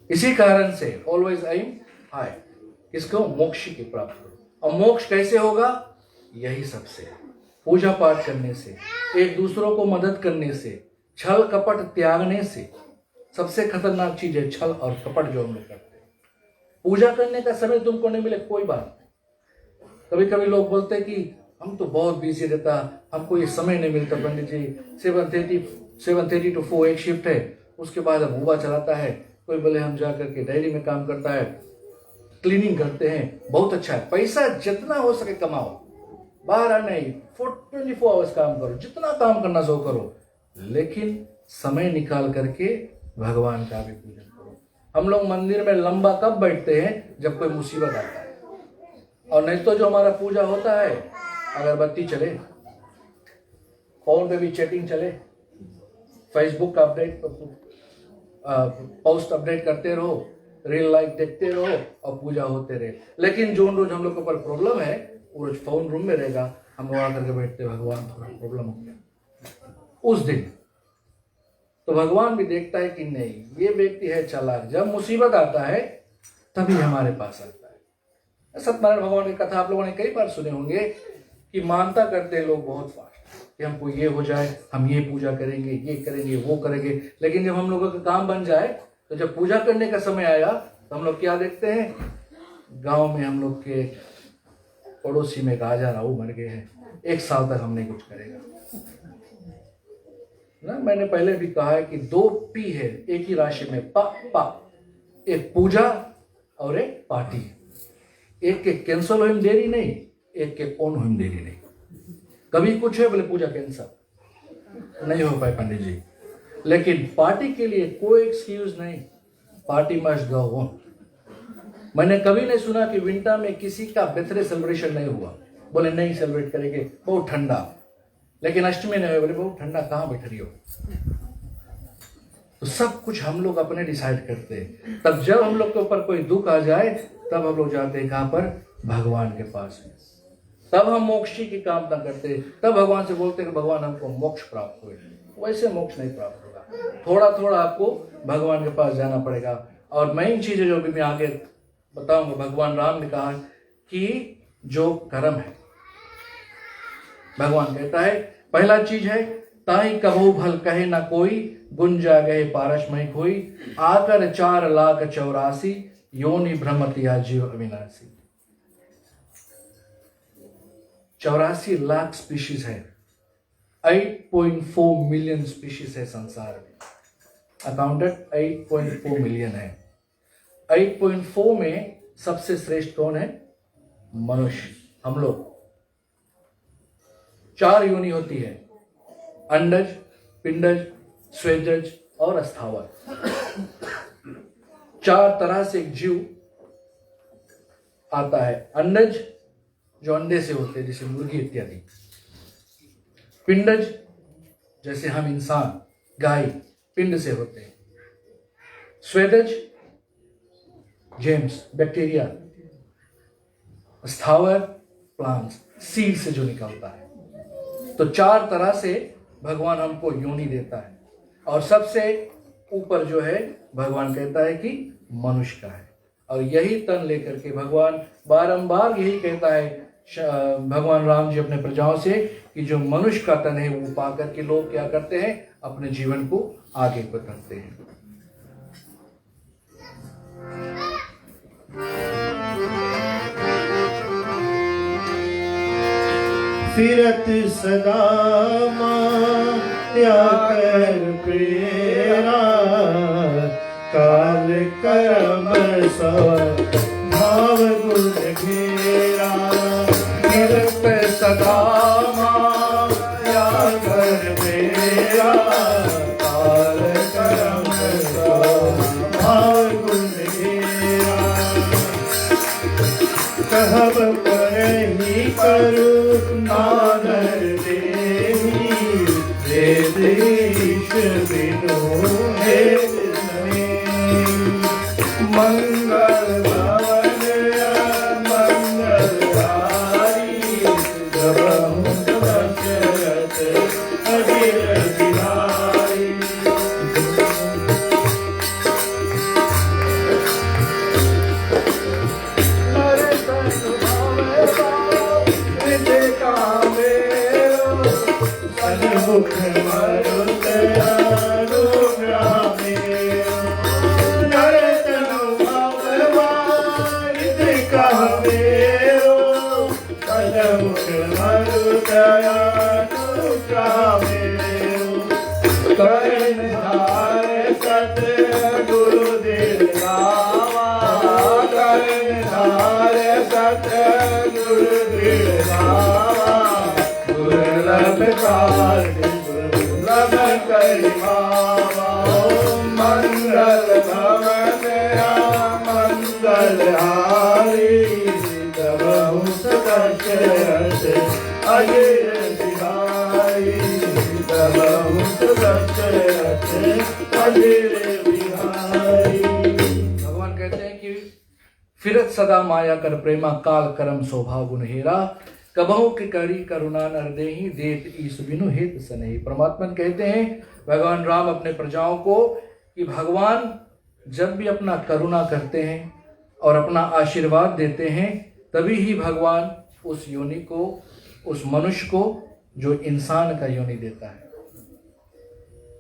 इसी कारण से ऑलवेज एम हाई, किसको? मोक्ष की प्राप्त करो। और मोक्ष कैसे होगा? यही सबसे, पूजा पाठ करने से, एक दूसरों को मदद करने से, छल कपट त्यागने से। सबसे खतरनाक चीज है छल और कपट जो हम लोग करते हैं। पूजा करने का समय तुमको नहीं मिले कोई बात नहीं। कभी कभी लोग बोलते हैं कि हम तो बहुत बिजी रहता, हमको ये समय नहीं मिलता पंडित जी, 7:30 to 4 एक शिफ्ट है, उसके बाद हम उबा चलाता है। कोई बोले हम जा करके डायरी में काम करता है, क्लीनिंग करते हैं, बहुत अच्छा है, पैसा जितना हो सके कमाओ, बाहर नहीं, 24 आवर्स काम करो, जितना काम करना सो करो, लेकिन समय निकाल करके भगवान का भी पूजन करो। हम लोग मंदिर में लंबा कब बैठते हैं? जब कोई मुसीबत आता है, और नहीं तो जो हमारा पूजा होता है, अगरबत्ती चले, फोन पे भी चैटिंग चले, फेसबुक का अपडेट, पोस्ट अपडेट करते रहो, रील लाइक देखते रहो और पूजा होते रहे। लेकिन जो रोज हम लोग के ऊपर प्रॉब्लम है, वो रोज फोन रूम में रहेगा, हम लोग आकर के बैठते, भगवान थोड़ा प्रॉब्लम हो गया उस दिन। तो भगवान भी देखता है कि नहीं, ये व्यक्ति है चालाक, जब मुसीबत आता है तभी हमारे पास आता है। सत्यनारायण भगवान की कथा आप लोगों ने कई बार सुने होंगे कि मानता करते हैं लोग बहुत फास्ट कि हमको ये हो जाए, हम ये पूजा करेंगे, ये करेंगे, वो करेंगे। लेकिन जब हम लोगों का काम बन जाए, तो जब पूजा करने का समय आया तो हम लोग क्या देखते हैं? गांव में हम लोग के पड़ोसी में राजा राऊ मर गए हैं, 1 साल तक हम नहीं कुछ करेगा ना। मैंने पहले भी कहा है कि 2 पी है एक ही राशि में, पा पा, एक पूजा और एक पार्टी। एक के कैंसल हो देरी नहीं, एक के ऑन हो देरी नहीं। कभी कुछ है बोले पूजा कैंसल नहीं हो पाए पंडित जी, लेकिन पार्टी के लिए कोई एक्सक्यूज नहीं, पार्टी मस्ट गो ऑन। मैंने कभी नहीं सुना कि विंटर में किसी का बर्थडे सेलिब्रेशन नहीं हुआ, बोले नहीं सेलिब्रेट करेंगे, बहुत ठंडा। लेकिन अष्टमी नहीं हुआ, बोले बहुत ठंडा, कहाँ बैठ रही हो? तो सब कुछ हम लोग अपने डिसाइड करते हैं। तब जब हम लोग के ऊपर कोई दुख आ जाए, तब हम लोग जाते हैं कहाँ पर? भगवान के पास में। तब हम मोक्ष की कामना करते, तब भगवान से बोलते हैं कि भगवान हमको मोक्ष प्राप्त हुए। वैसे मोक्ष नहीं प्राप्त होगा, थोड़ा थोड़ा आपको भगवान के पास जाना पड़ेगा। और मेन चीज है जो भी मैं आगे बताऊंगा, भगवान राम ने कहा कि जो कर्म है, भगवान कहता है पहला चीज है ताई कभू भल कहे ना कोई, गुंजा गए पारस में खोई, आकर 4,84,000 योनि भ्रमतिया जीव अविनाशी। 84 लाख स्पीशीज है, 8.4 मिलियन स्पीशीज है संसार में, अकाउंटेड 8.4 मिलियन है। 8.4 में सबसे श्रेष्ठ कौन है? मनुष्य, हम लोग। 4 योनि होती है, अंडज, पिंडज, स्वेदज और स्थावर। 4 तरह से एक जीव आता है, अंडज, जो अंडे से होते हैं, जैसे मुर्गी इत्यादि। पिंडज जैसे हम इंसान, गाय पिंड से होते हैं। स्वेदज जेम्स, बैक्टीरिया। स्थावर प्लांट्स, सीड से जो निकलता है। तो 4 तरह से भगवान हमको योनि देता है, और सबसे ऊपर जो है भगवान कहता है कि मनुष्य का है। और यही तन लेकर के भगवान बारंबार यही कहता है, भगवान राम जी अपने प्रजाओं से, कि जो मनुष्य का तन है वो पा करके लोग क्या करते हैं, अपने जीवन को आगे बढ़ाते हैं। फिरत सदा माया कर प्रेरा, काल कर्म भाव गुण घेरा। फिरत सदा माया कर प्रेरा, काल कर्म भाव गुण घेरा। कहब करहि करू नानर देही, वेद ईश बिनु भेद नहीं। मंगल भवन मंगलहारी, प्रभु दशरथ अजिर बिहारी। मुख मरुत अनुग्रह मेरो, नरतनु भगवान कह मेरो। मुख मरुत अनुग्रह मेरो, कर्ण धार सत गुरुदेव नावा। कर्ण धार सत गुरुदेव नावा, दुर्लभ काल दुर्लभ करिमावा। मंगल भवन मंगलहारी, प्रभु दशरथ अजिर बिहारी। प्रभु दशरथ अजिर बिहारी। भगवान कहते हैं कि फिरत सदा माया कर प्रेमा, काल कर्म स्वभाव गुण हेरा। कबहु के करी करुणा नर देहि, देत ईश बिनु हेत सनहि। परमात्मा कहते हैं भगवान राम अपने प्रजाओं को कि भगवान जब भी अपना करुणा करते हैं और अपना आशीर्वाद देते हैं, तभी ही भगवान उस योनि को, उस मनुष्य को जो इंसान का योनि देता है।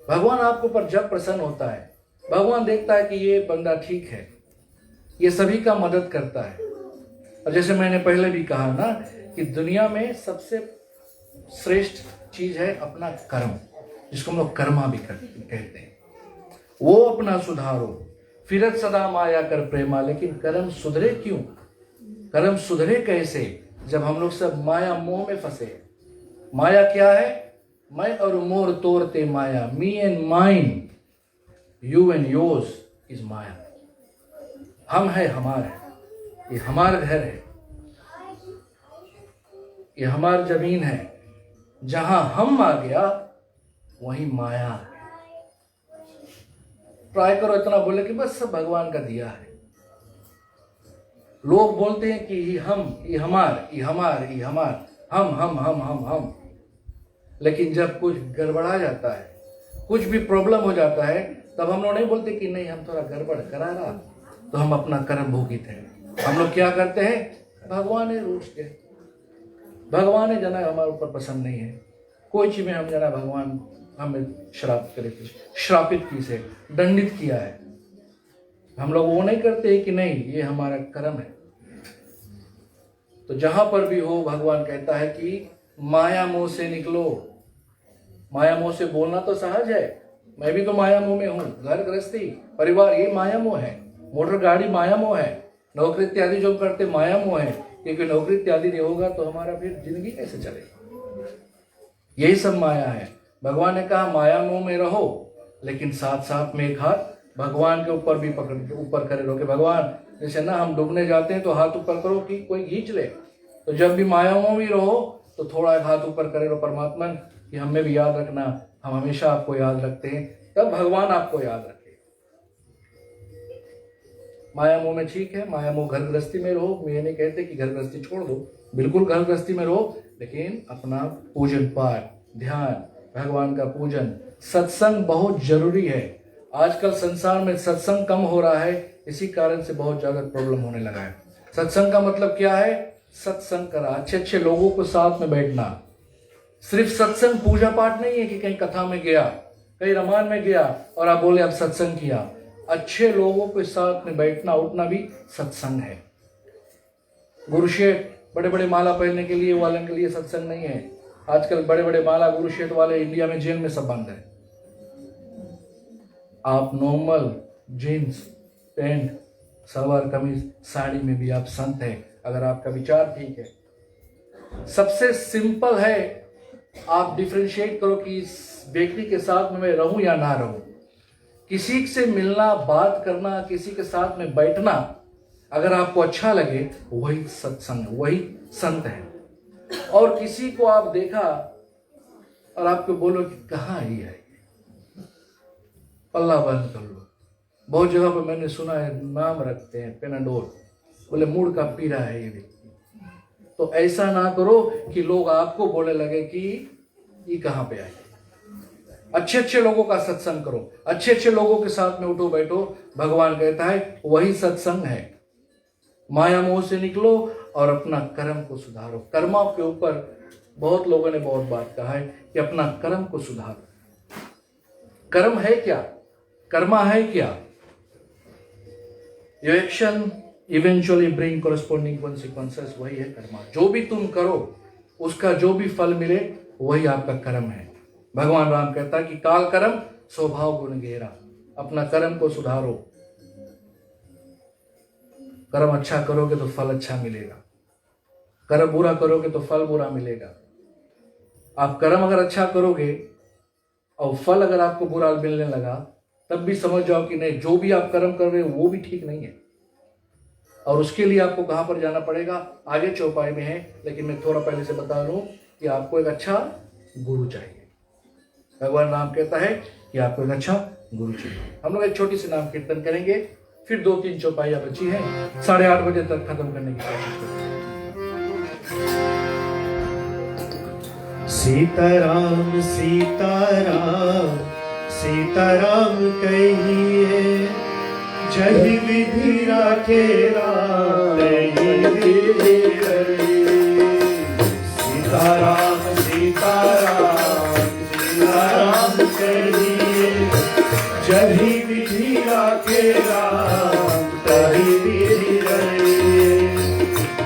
भगवान आपके ऊपर जब प्रसन्न होता है, भगवान देखता है कि ये बंदा ठीक है, ये सभी का मदद करता है। और जैसे मैंने पहले भी कहा ना कि दुनिया में सबसे श्रेष्ठ चीज है अपना कर्म, जिसको हम लोग कर्मा भी कहते हैं। वो अपना सुधारो, फिरत सदा माया कर प्रेमा। लेकिन कर्म सुधरे क्यों? कर्म सुधरे कैसे? जब हम लोग सब माया मोह में फंसे। माया क्या है? मैं और मोर तोड़ते माया, me and mine, you and yours is माया। हम है हमारा, ये हमारा घर है, ये हमारी जमीन है। जहां हम आ गया वहीं माया है। ट्राई करो इतना बोले कि बस सब भगवान का दिया है। लोग बोलते हैं कि ये हम, ये हमार, ये हमार, ये हमार, हम। लेकिन जब कुछ गड़बड़ा जाता है, कुछ भी प्रॉब्लम हो जाता है, तब हम लोग नहीं बोलते कि नहीं हम थोड़ा गड़बड़ करा रहा, तो हम अपना कर्म भोगित हैं। हम लोग क्या करते हैं? भगवान है रूठ के, भगवान है जना हमारे ऊपर पसंद नहीं है। कोई चीज में हम जना भगवान हमें श्राप करे, श्रापित की से दंडित किया है। हम लोग वो नहीं करते कि नहीं ये हमारा कर्म है। तो जहां पर भी हो, भगवान कहता है कि माया मोह से निकलो। माया मोह से बोलना तो सहज है, मैं भी तो माया मोह में हूँ। घर गृहस्थी परिवार ये माया मोह है, मोटर गाड़ी माया मोह है, नौकरी इत्यादि जो करते माया मोह है। क्योंकि नौकरी इत्यादि नहीं होगा तो हमारा फिर जिंदगी कैसे चलेगी? यही सब माया है। भगवान ने कहा माया मोह में रहो, लेकिन साथ साथ में एक हाथ भगवान के ऊपर भी पकड़ ऊपर करे रहो। कि भगवान जैसे ना हम डूबने जाते हैं तो हाथ ऊपर करो कि कोई खींच ले, तो जब भी मायाओं में रहो तो थोड़ा एक हाथ ऊपर करे लो परमात्मा कि हमें भी याद रखना, हम हमेशा आपको याद रखते हैं, तब भगवान आपको याद रखे। माया मोह में ठीक है, माया मोह घर गृहस्थी में रहो, मैं ये नहीं कहते कि घर गृहस्थी छोड़ दो, बिल्कुल घर गृहस्थी में रहो, लेकिन अपना पूजन पाठ, ध्यान, भगवान का पूजन, सत्संग बहुत जरूरी है। आजकल संसार में सत्संग कम हो रहा है, इसी कारण से बहुत ज्यादा प्रॉब्लम होने लगा है। सत्संग का मतलब क्या है? सत्संग करा, अच्छे अच्छे लोगों को साथ में बैठना। सिर्फ सत्संग पूजा पाठ नहीं है कि कहीं कथा में गया, कहीं रामायण में गया और आप बोले अब सत्संग किया। अच्छे लोगों के साथ में बैठना उठना भी सत्संग है। गुरुशेठ बड़े बड़े माला पहनने के लिए वाले के लिए सत्संग नहीं है। आजकल बड़े बड़े माला गुरुशेठ वाले इंडिया में जेल में सब बंद है। आप normal jeans pant salwar kameez sari में भी आप संत है, अगर आपका विचार ठीक है। सबसे सिंपल है, आप डिफरेंशिएट करो कि इस व्यक्ति के साथ में मैं रहूं या ना रहूं। किसी से मिलना, बात करना, किसी के साथ में बैठना अगर आपको अच्छा लगे, वही सत्संग, वही संत है। और किसी को आप देखा और आपको बोलो कि कहाँ ही है, पल्ला बंद कर लो। बहुत जगह पर मैंने सुना है नाम रखते हैं पेनाडोल, बोले मूड का पीड़ा है ये व्यक्ति। तो ऐसा ना करो कि लोग आपको बोले लगे कि ये कहाँ पे आए। अच्छे अच्छे लोगों का सत्संग करो, अच्छे अच्छे लोगों के साथ में उठो बैठो। भगवान कहता है वही सत्संग है। माया मोह से निकलो और अपना कर्म को सुधारो। कर्मों के ऊपर बहुत लोगों ने बहुत बात कहा है कि अपना कर्म को सुधारो। कर्म है क्या? कर्मा है क्या? Your action eventually bring corresponding consequences, वही है कर्मा। जो भी तुम करो उसका जो भी फल मिले वही आपका कर्म है। भगवान राम कहता है कि काल कर्म स्वभाव गुण गेरा। अपना कर्म को सुधारो। कर्म अच्छा करोगे तो फल अच्छा मिलेगा, कर्म बुरा करोगे तो फल बुरा मिलेगा। आप कर्म अगर अच्छा करोगे और फल अगर आपको बुरा मिलने लगा, तब भी समझ जाओ कि नहीं, जो भी आप कर्म कर रहे हो वो भी ठीक नहीं है। और उसके लिए आपको कहां पर जाना पड़ेगा? आगे चौपाई में है, लेकिन मैं थोड़ा पहले से बता दूं कि आपको एक अच्छा गुरु चाहिए। भगवान राम कहता है कि आपको एक अच्छा गुरु चाहिए। हम लोग एक छोटी सी नाम कीर्तन करेंगे, फिर 2-3 चौपाइयां बची हैं, 8:30 बजे तक खत्म करने की कोशिश करेंगे। सीताराम सीताराम सीताराम कहिए, जही विधि राखे राम तही विधि रहे। सीताराम सीताराम सीताराम कहिए, जही विधि राखे राम तही विधि रहे।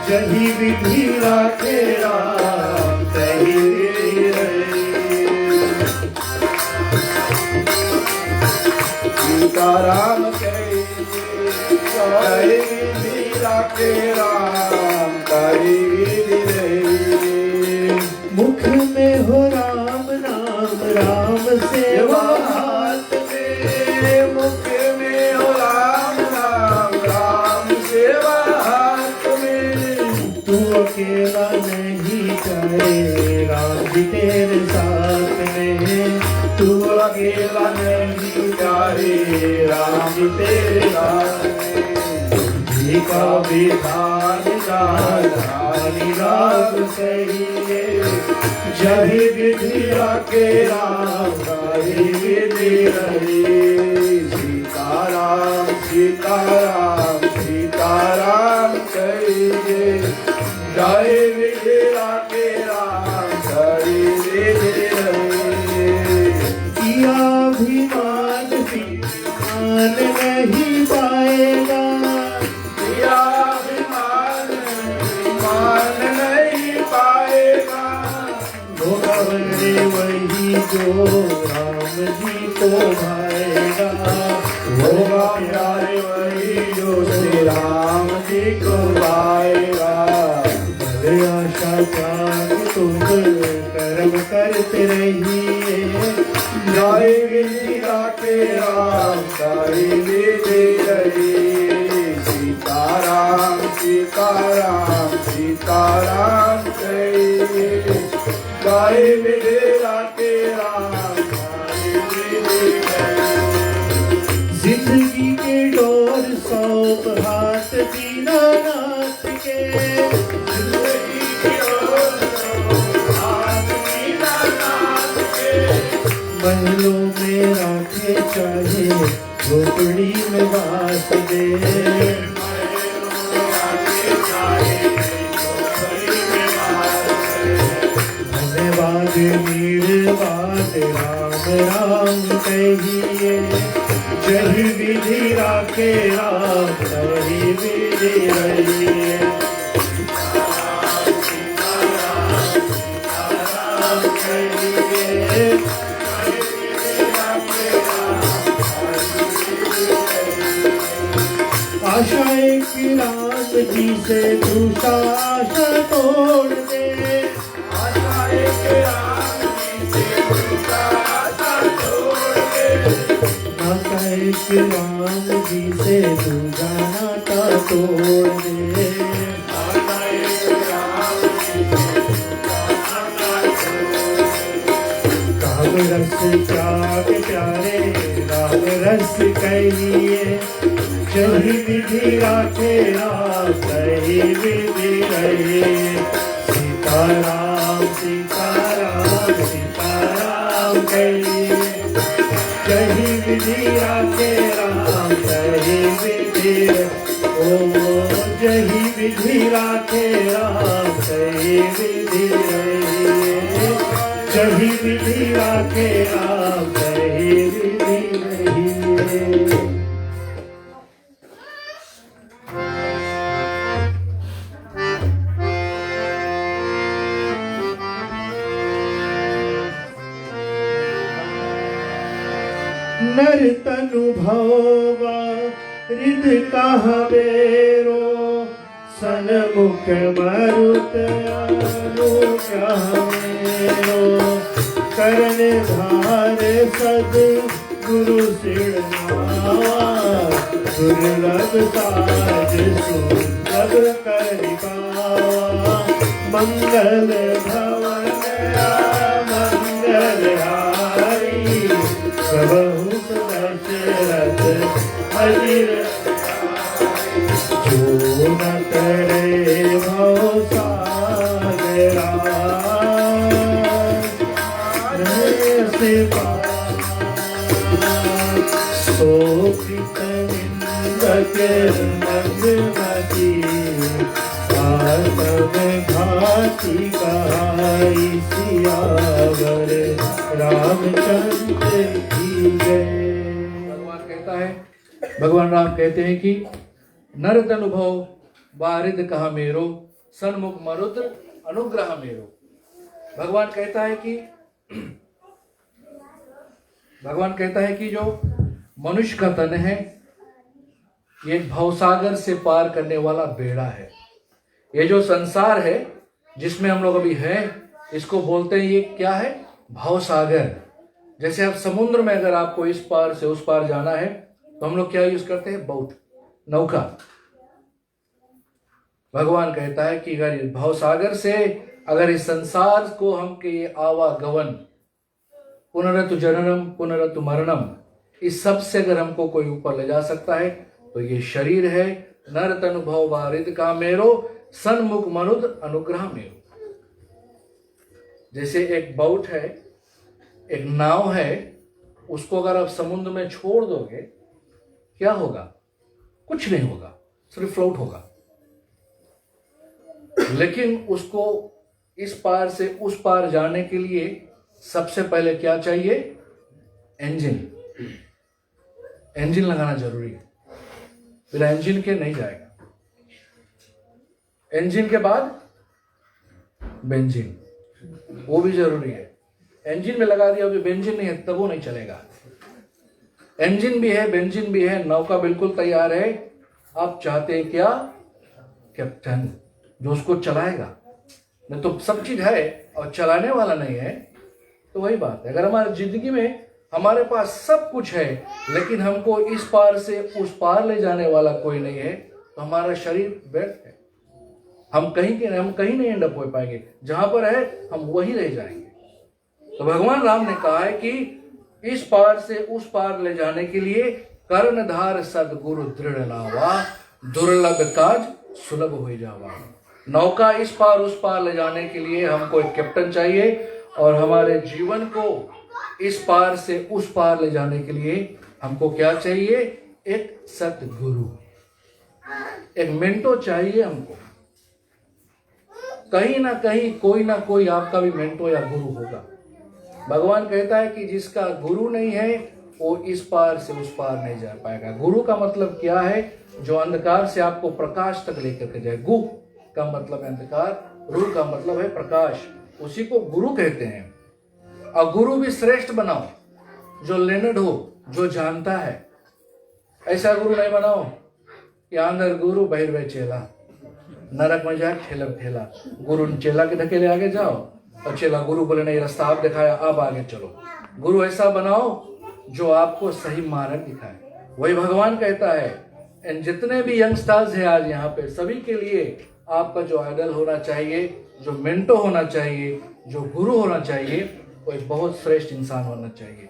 जही विधि राखे राम तही विधि रहे। सीताराम कहिए, जही विधि राखे राम तही विधि रहे। मुख में हो राम नाम, राम सेवा हाथ में। मुख में हो राम नाम, राम सेवा हाथ में। तू अकेला नहीं करे, राम जी तेरे साथ में। तू अकेला नहीं करे, राम जी तेरे साथ में। जी का विधान रानी राग कहिए, जही विधि राखे राम तही विधि रहे। सीताराम सीताराम सीताराम कहिए, जही विधि राखे राम तही विधि रहे। किया अभिमान मान नहीं पाएगा, किया अभिमान मान नहीं पाएगा। भोगवरे वही जो राम जी को भाएगा। होगा प्यारे वही जो श्री राम जी को भाएगा। भले आशा त्याग तुम कर्म करते रहिए, जय विधि राखे राम तही विधि रहे। सीताराम सीताराम सीताराम सीताराम कहिए, गाए मेरा के राम गाए मेरे। जिंदगी के डोर सौंप हाथ दीनानाथ के, जिंदगी के डोर सौंप हाथ दीनानाथ के। महलों में राखे चाहे झोपड़ी में बास दे, धन्यवाद मीरवाद राम राम कहिए, जही विधि राखे राम तही विधि रहिए। सीताराम कहिए, आशाएं कि राम जी से दूसरा आशा तोड़ दे, आशाएं कि राम जी से दूसरा आशा तोड़ दे। आशाएं कि राम जी से दूसरा नाता तोड़ दे, आशाएं कि राम जी से दूसरा नाता तोड़ दे। काम रस त्याग प्यारे राम रस कहिए, जही विधि राखे राम तही विधि रहिए। सीताराम सीताराम सीताराम कहिए, जही विधि राखे राम तही विधि रहिए। ओ जही विधि राखे राम तही विधि रहिए, जही विधि राखे राम तही विधि रहिए। नर तनु भवा रिद कहा बेरो, सनमुख मरुत अनुग्रह मेरो। करण धार सद गुरु सिरनावा, दुर्लभ साज सुलभ कर पावा। मंगल भवन मंगल हारी, प्रभु दशरथ हरिर। जो न करे भव सागरा, से सो कृत निंदक मंदमती। आत्म घाती कहाई सियावर, रामचंद्र की जय। भगवान राम कहते हैं कि नर तनुभव बारिद कहा मेरो, सन्मुख मरुद्र अनुग्रह मेरो। भगवान कहता है कि जो मनुष्य का तन है ये भवसागर से पार करने वाला बेड़ा है। ये जो संसार है जिसमें हम लोग अभी हैं, इसको बोलते हैं ये क्या है? भवसागर। जैसे आप समुद्र में अगर आपको इस पार से उस पार जाना है तो हम लोग क्या यूज करते हैं? बोट, नौका। भगवान कहता है कि अगर भवसागर से अगर इस संसार को हम के ये आवागमन, पुनरतु जननम पुनरतु मरणम, इस सब से अगर हमको कोई ऊपर ले जा सकता है तो ये शरीर है। नर तनु भव बारिद का मेरो, सन्मुख मनुद अनुग्रह मेरो। जैसे एक बोट है, एक नाव है, उसको अगर आप समुद्र में छोड़ दोगे क्या होगा? कुछ नहीं होगा, सिर्फ फ्लोट होगा। लेकिन उसको इस पार से उस पार जाने के लिए सबसे पहले क्या चाहिए? इंजन। इंजन लगाना जरूरी है, फिर इंजन के नहीं जाएगा। इंजन के बाद बेंजीन, वो भी जरूरी है। इंजन में लगा दिया, अभी बेंजीन नहीं है तब वो नहीं चलेगा। इंजन भी है, बेंजीन भी है, नौका बिल्कुल तैयार है। आप चाहते हैं क्या? कैप्टन जो उसको चलाएगा। नहीं तो सब चीज है और चलाने वाला नहीं है, तो वही बात है। अगर हमारी जिंदगी में हमारे पास सब कुछ है लेकिन हमको इस पार से उस पार ले जाने वाला कोई नहीं है तो हमारा शरीर व्यर्थ है। हम कहीं नहीं एंड अप हो पाएंगे, जहां पर है हम वहीं रह जाएंगे। तो भगवान राम ने कहा है कि इस पार से उस पार ले जाने के लिए कर्णधार सदगुरु दृढ़ नावा, दुर्लभ काज सुलभ हो जावा। नौका इस पार उस पार ले जाने के लिए हमको एक कैप्टन चाहिए, और हमारे जीवन को इस पार से उस पार ले जाने के लिए हमको क्या चाहिए? एक सतगुरु, एक मेंटो चाहिए हमको। कहीं ना कहीं कोई ना कोई आपका भी मेंटो या गुरु होगा। भगवान कहता है कि जिसका गुरु नहीं है वो इस पार से उस पार नहीं जा पाएगा। गुरु का मतलब क्या है? जो अंधकार से आपको प्रकाश तक लेकर के जाए। गु का मतलब है अंधकार, रू का मतलब है प्रकाश, उसी को गुरु कहते हैं। और गुरु भी श्रेष्ठ बनाओ, जो लर्नड हो, जो जानता है। ऐसा गुरु नहीं बनाओ कि अंदर गुरु बहिर्वे चेला, नरक में जाए ठेला ठेला। गुरु चेला के ढकेले आगे जाओ और चेला गुरु बोले नहीं रास्ता आप दिखाया, अब आगे चलो। गुरु ऐसा बनाओ जो आपको सही मार्ग दिखाए। वही भगवान कहता है। एंड जितने भी यंगस्टर्स हैं आज यहाँ पे, सभी के लिए आपका जो आइडल होना चाहिए, जो मेंटो होना चाहिए, जो गुरु होना चाहिए, वो एक बहुत श्रेष्ठ इंसान होना चाहिए।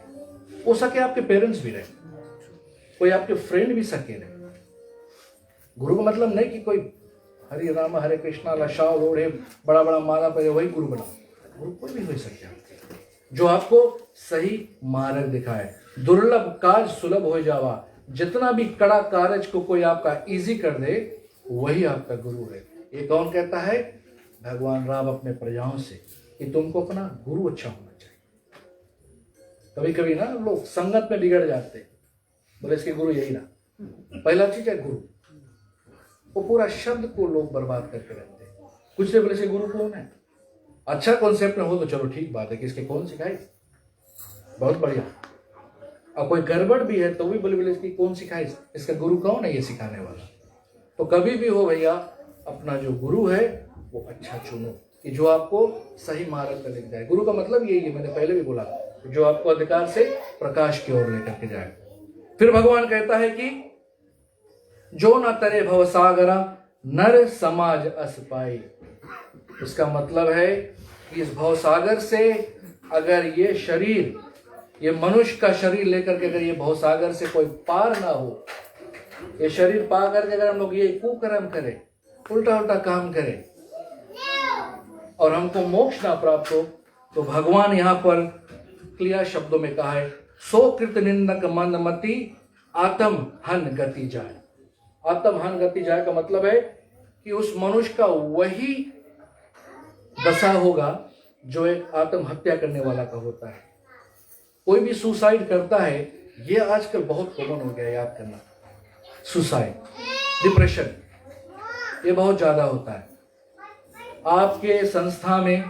हो सके आपके पेरेंट्स भी रहे, कोई आपके फ्रेंड भी सके रहे। गुरु का मतलब नहीं कि कोई हरे राम हरे कृष्णा लशाओ रोड़े बड़ा बड़ा माला पहले वही गुरु बना। गुरु कोई भी हो सकता है जो आपको सही मार्ग दिखाए। दुर्लभ काज सुलभ हो जावा। जितना भी कड़ा कार्य को कोई आपका इजी कर दे, वही आपका गुरु है। ये कौन कहता है? भगवान राम अपने प्रजाओं से, कि तुमको अपना गुरु अच्छा होना चाहिए। कभी कभी ना लोग संगत में बिगड़ जाते, बोले इसके गुरु यही ना। पहला चीज है गुरु, वो पूरा शब्द को लोग बर्बाद करके रहते हैं। कुछ से बोले इसके गुरु कौन है? अच्छा कॉन्सेप्ट में हो तो चलो ठीक बात है कि इसके कौन सिखाए, बहुत बढ़िया। और कोई गड़बड़ भी है तो भी बोले इसकी कौन सिखाए, इसका गुरु कौन है ये सिखाने वाला। तो कभी भी हो भैया, अपना जो गुरु है वो अच्छा चुनो, कि जो आपको सही मार्ग पर लेकर जाए। गुरु का मतलब यही है, मैंने पहले भी बोला, जो आपको अधिकार से प्रकाश की ओर लेकर के जाए। फिर भगवान कहता है कि जो न तरे भवसागरा नर समाज अस पाई। इसका मतलब है कि इस भवसागर से अगर ये शरीर, ये मनुष्य का शरीर लेकर के अगर ये भवसागर से कोई पार ना हो, ये शरीर पा करके अगर हम लोग ये कुकर्म करें, उल्टा उल्टा काम करें और हमको मोक्ष ना प्राप्त हो, तो भगवान यहाँ पर क्लियर शब्दों में कहा है, सो कृत निंदक मंदमति आत्म हन गति जाए। आत्म हन गति जाए का मतलब है कि उस मनुष्य का वही दशा होगा जो एक आत्महत्या करने वाला का होता है। कोई भी सुसाइड करता है, ये आजकल बहुत कॉमन हो गया, याद करना। सुसाइड, डिप्रेशन, ये बहुत ज्यादा होता है। आपके संस्था में,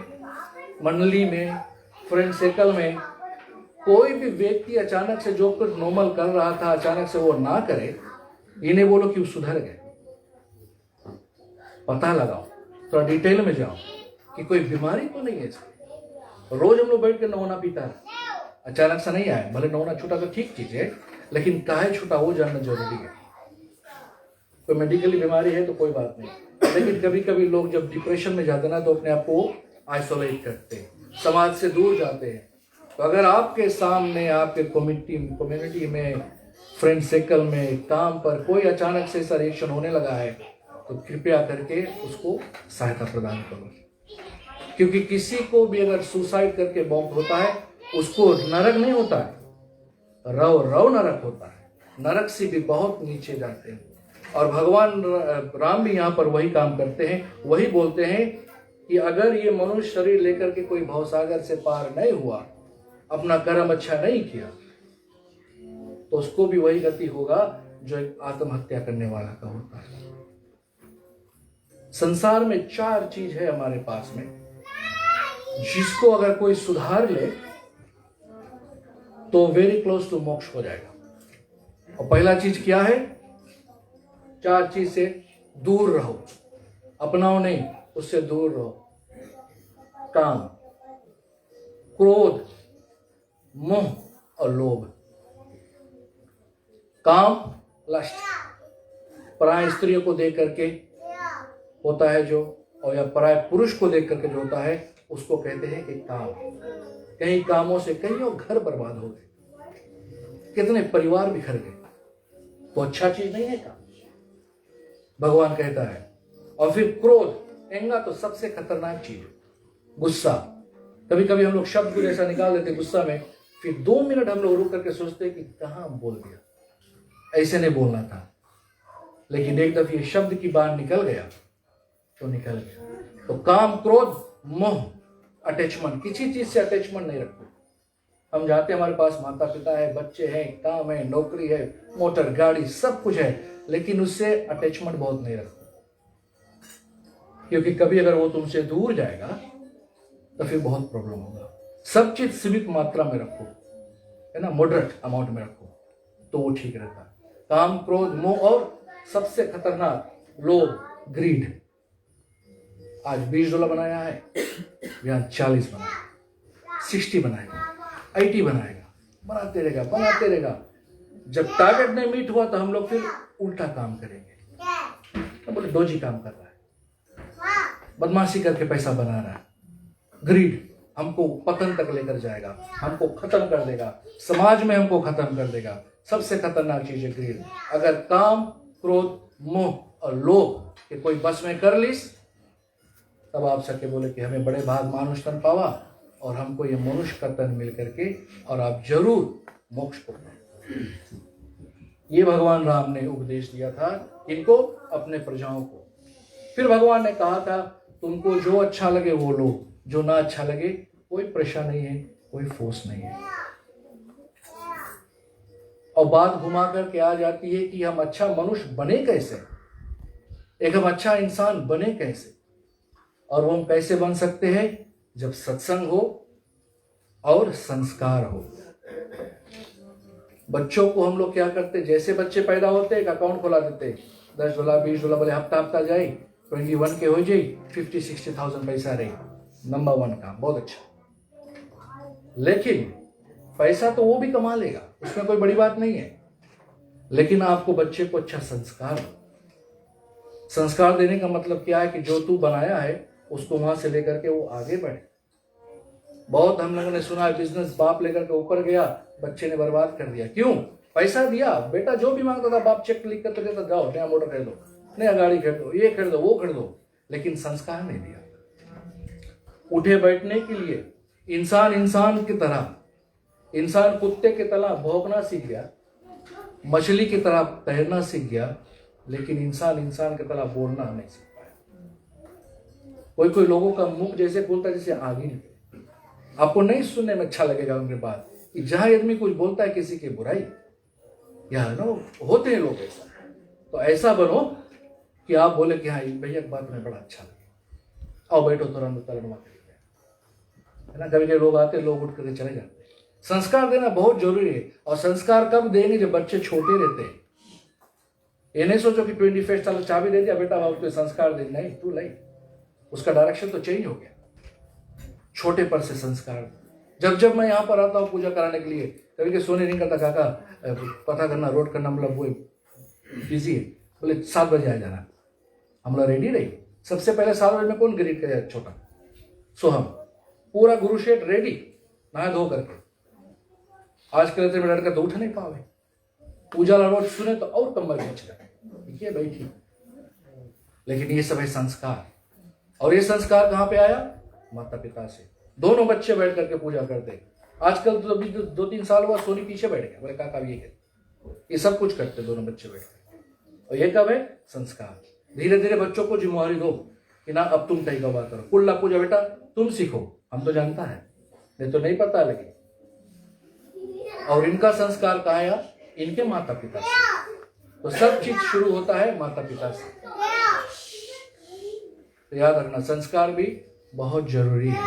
मंडली में, फ्रेंड सर्कल में कोई भी व्यक्ति अचानक से जो कुछ नॉर्मल कर रहा था, अचानक से वो ना करे, इन्हें बोलो कि वो सुधर गए। पता लगाओ, थोड़ा डिटेल में जाओ कि कोई बीमारी तो नहीं है इसकी। रोज हम लोग बैठ के नहाना पीता है, अचानक से नहीं आया। भले नहाना छूटा तो ठीक चीज है, लेकिन काहे छूटा वो जानना जरूरी है। कोई मेडिकली बीमारी है तो कोई बात नहीं, लेकिन कभी कभी लोग जब डिप्रेशन में जाते ना तो अपने आप को आइसोलेट करते हैं, समाज से दूर जाते हैं। तो अगर आपके सामने, आपके कम्युनिटी में, फ्रेंड सर्कल में, काम पर कोई अचानक से ऐसा रिएक्शन होने लगा है, तो कृपया करके उसको सहायता प्रदान करो। क्योंकि किसी को भी अगर सुसाइड करके मौत होता है, उसको नरक नहीं होता है, रव नरक होता है। नरक से भी बहुत नीचे जाते हैं। और भगवान राम भी यहाँ पर वही काम करते हैं, वही बोलते हैं कि अगर ये मनुष्य शरीर लेकर के कोई भवसागर से पार नहीं हुआ, अपना कर्म अच्छा नहीं किया, तो उसको भी वही गति होगा जो एक आत्महत्या करने वाला का होता है। संसार में 4 चीज है हमारे पास में, जिसको अगर कोई सुधार ले तो वेरी क्लोज टू मोक्ष हो जाएगा। और पहला चीज क्या है? 4 चीज से दूर रहो, अपनाओ नहीं, उससे दूर रहो। काम, क्रोध, मोह और लोभ। काम, लस्ट, पराय स्त्रियों को देख करके होता है जो और या पराय पुरुष को देख करके जो होता है उसको कहते हैं कि काम। कई कामों से कईयों घर बर्बाद हो गए, कितने परिवार बिखर गए, तो अच्छा चीज नहीं है काम, भगवान कहता है। और फिर क्रोध, एंगा तो सबसे खतरनाक चीज है। गुस्सा, कभी कभी हम लोग शब्द कुछ ऐसा निकाल देते गुस्सा में, फिर 2 मिनट हम लोग रुक करके सोचते हैं कि कहाँ बोल दिया, ऐसे नहीं बोलना था। लेकिन एक दफे शब्द की बात निकल गया तो निकल गया। तो काम, क्रोध, मोह, अटैचमेंट, किसी चीज से अटैचमेंट नहीं रखो। हम जाते हैं, हमारे पास माता पिता है, बच्चे हैं, काम है, नौकरी है, मोटर गाड़ी सब कुछ है, लेकिन उससे अटैचमेंट बहुत नहीं रखो, क्योंकि कभी अगर वो तुमसे दूर जाएगा तो फिर बहुत प्रॉब्लम होगा। सब चीज सीमित मात्रा में रखो, है ना, मॉडरेट अमाउंट में रखो, तो वो ठीक रहता है। काम, क्रोध, मोह और सबसे खतरनाक लोभ, ग्रीड। आज $20 बनाया है, यहाँ 40 बनाएगा, 60 बनाएगा, 80 बनाएगा, बनाते रहेगा। जब टारगेट नहीं मीट हुआ तो हम लोग फिर उल्टा काम करेंगे। तो बोले डोजी काम कर रहा है, बदमाशी करके पैसा बना रहा है। ग्रीड हमको पतन तक लेकर जाएगा, हमको खत्म कर देगा, समाज में हमको खत्म कर देगा। सबसे खतरनाक चीज है ग्रीड। अगर काम, क्रोध, मोह और लोभ के कोई बस में कर लीस, तब आप सके बोले कि हमें बड़े भाग मानुष तन पावा, और हमको ये मनुष्य का तन मिल करके और आप जरूर मोक्ष को पाए। ये भगवान राम ने उपदेश दिया था इनको, अपने प्रजाओं को। फिर भगवान ने कहा था तुमको जो अच्छा लगे वो लो, जो ना अच्छा लगे कोई प्रेशर नहीं है, कोई फोर्स नहीं है। और बात घुमा करके आ जाती है कि हम अच्छा मनुष्य बने कैसे, एक हम अच्छा इंसान बने कैसे। और वो हम कैसे बन सकते हैं, जब सत्संग हो और संस्कार हो। बच्चों को हम लोग क्या करते, जैसे बच्चे पैदा होते एक अकाउंट खोला देते, $10 $20 बोले हफ्ता जाए, 21 के हो जाए, 50-60,000 पैसा रहे, नंबर 1 काम, बहुत अच्छा। लेकिन पैसा तो वो भी कमा लेगा, उसमें कोई बड़ी बात नहीं है, लेकिन आपको बच्चे को अच्छा संस्कार देने का मतलब क्या है कि जो तू बनाया है उसको वहां से लेकर के वो आगे बढ़े। बहुत हम लोगों ने सुना है बिजनेस बाप लेकर के ऊपर गया, बच्चे ने बर्बाद कर दिया। क्यों? पैसा दिया, बेटा जो भी मांगता था बाप चेक लिख कर तो देता, जाओ नया मोटर खरीदो, नया गाड़ी खरीदो, ये खरीदो, वो खरीदो, लेकिन संस्कार नहीं दिया। उठे बैठने के लिए इंसान की तरह, इंसान कुत्ते की तरह भौंकना सीख गया, मछली की तरह तैरना सीख गया, लेकिन इंसान की तरह बोलना नहीं सीख पाया। कोई लोगों का मुख जैसे बोलता है जैसे आग ही निकले। आपको नहीं सुनने में अच्छा लगेगा उनके बात कि जहां आदमी कुछ बोलता है किसी की बुराई, या ना होते हैं लोग ऐसा, तो ऐसा बनो कि आप बोले कि हाँ भैया की बात में बड़ा अच्छा लगे, आओ बैठो तुरंत तलवा है ना। कभी कभी लोग आते, लोग उठ करके चले जाते। संस्कार देना बहुत जरूरी है। और संस्कार कब देंगे? जब बच्चे छोटे रहते हैं। ये नहीं सोचो कि 21 साल चाबी दे दिया बेटा बाबू तो संस्कार दे, नहीं, तू लाई, उसका डायरेक्शन तो चेंज हो गया। छोटे पर से संस्कार। जब मैं यहाँ पर आता हूँ पूजा कराने के लिए, कभी के सोने नहीं करता, काका पता करना रोड करना, मतलब वो बिजी है, बोले 7 बजे आ जाना, हम लोग रेडी रही। सबसे पहले 7 बजे में कौन ग्रीट करे? छोटा सोहम, पूरा गुरु शेठ रेडी, नहा धो करके। आज के रहते में लड़का तो उठ नहीं पावे, पूजा रोज सुने तो और कमर खींच रहे, ये बैठी। लेकिन ये सब है संस्कार। और ये संस्कार कहाँ पे आया? माता पिता से। दोनों बच्चे बैठ करके पूजा करते। आजकल तो अभी 2-3 साल हुआ सोनी पीछे बैठ गया, बोले काका ये कर, ये सब कुछ करते दोनों बच्चे बैठ करके। और ये कब है? संस्कार। धीरे धीरे बच्चों को जिम्मेवारी दो कि ना अब तुम कहीं का बात करो, कुल्ला पूजा बेटा तुम सीखो, हम तो जानता है, नहीं तो नहीं पता लगे। और इनका संस्कार कहाँ आया? इनके माता पिता से। तो सब चीज शुरू होता है माता पिता से। तो याद रखना संस्कार भी बहुत जरूरी है,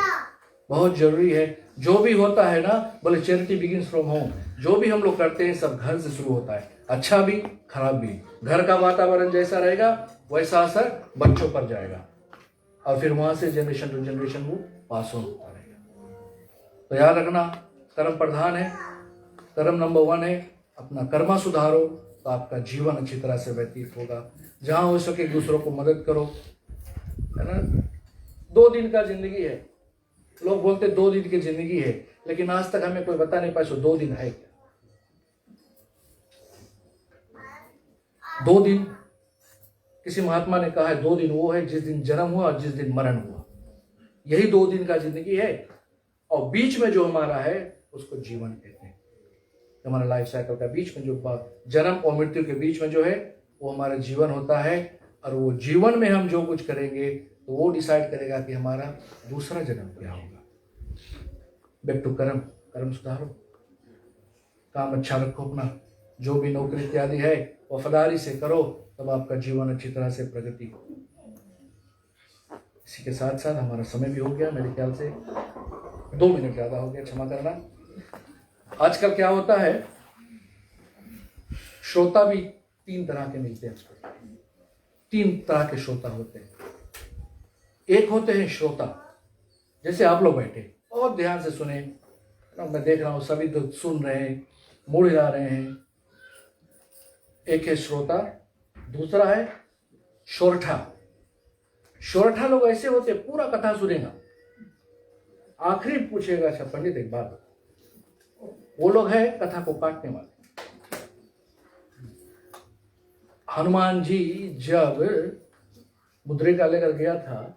बहुत जरूरी है। जो भी होता है ना, बोले चैरिटी बिगिंस फ्रॉम होम। जो भी हम लोग करते हैं सब घर से शुरू होता है, अच्छा भी खराब भी। घर का वातावरण जैसा रहेगा वैसा असर बच्चों पर जाएगा, और फिर वहां से जनरेशन टू जनरेशन वो पास ऑन होता रहेगा। तो याद रखना कर्म प्रधान है, कर्म नंबर 1 है। अपना कर्मा सुधारो तो आपका जीवन अच्छी तरह से व्यतीत होगा। जहां हो सके दूसरों को मदद करो, है ना। 2 दिन का जिंदगी है। लोग बोलते 2 दिन की जिंदगी है, लेकिन आज तक हमें कोई बता नहीं पाया 2 दिन है क्या। 2 दिन, किसी महात्मा ने कहा है 2 दिन वो है जिस दिन जन्म हुआ और जिस दिन मरण हुआ। यही 2 दिन का जिंदगी है। और बीच में जो हमारा है उसको जीवन कहते हैं। हमारा लाइफ साइकिल का बीच में जो जन्म और मृत्यु के बीच में जो है वो हमारा जीवन होता है। और वो जीवन में हम जो कुछ करेंगे तो वो डिसाइड करेगा कि हमारा दूसरा जन्म क्या होगा। बैक टू कर्म, कर्म सुधारो, काम अच्छा रखो अपना, जो भी नौकरी इत्यादि है वफादारी से करो, तब आपका जीवन अच्छी तरह से प्रगति हो। इसी के साथ साथ हमारा समय भी हो गया, मेरे ख्याल से 2 मिनट ज़्यादा हो गया, क्षमा करना। आजकल क्या होता है, श्रोता भी 3 तरह के मिलते हैं। 3 तरह के श्रोता होते हैं। एक होते हैं श्रोता, जैसे आप लोग बैठे और ध्यान से सुने, मैं देख रहा हूं सभी तो सुन रहे हैं, मुड़ जा रहे हैं। एक है श्रोता, दूसरा है शोरठा। शोरठा लोग ऐसे होते पूरा कथा सुनेगा, आखिरी पूछेगा अच्छा पंडित एक बात, वो लोग है कथा को काटने वाले। हनुमान जी जब मुद्रिका लेकर गया था,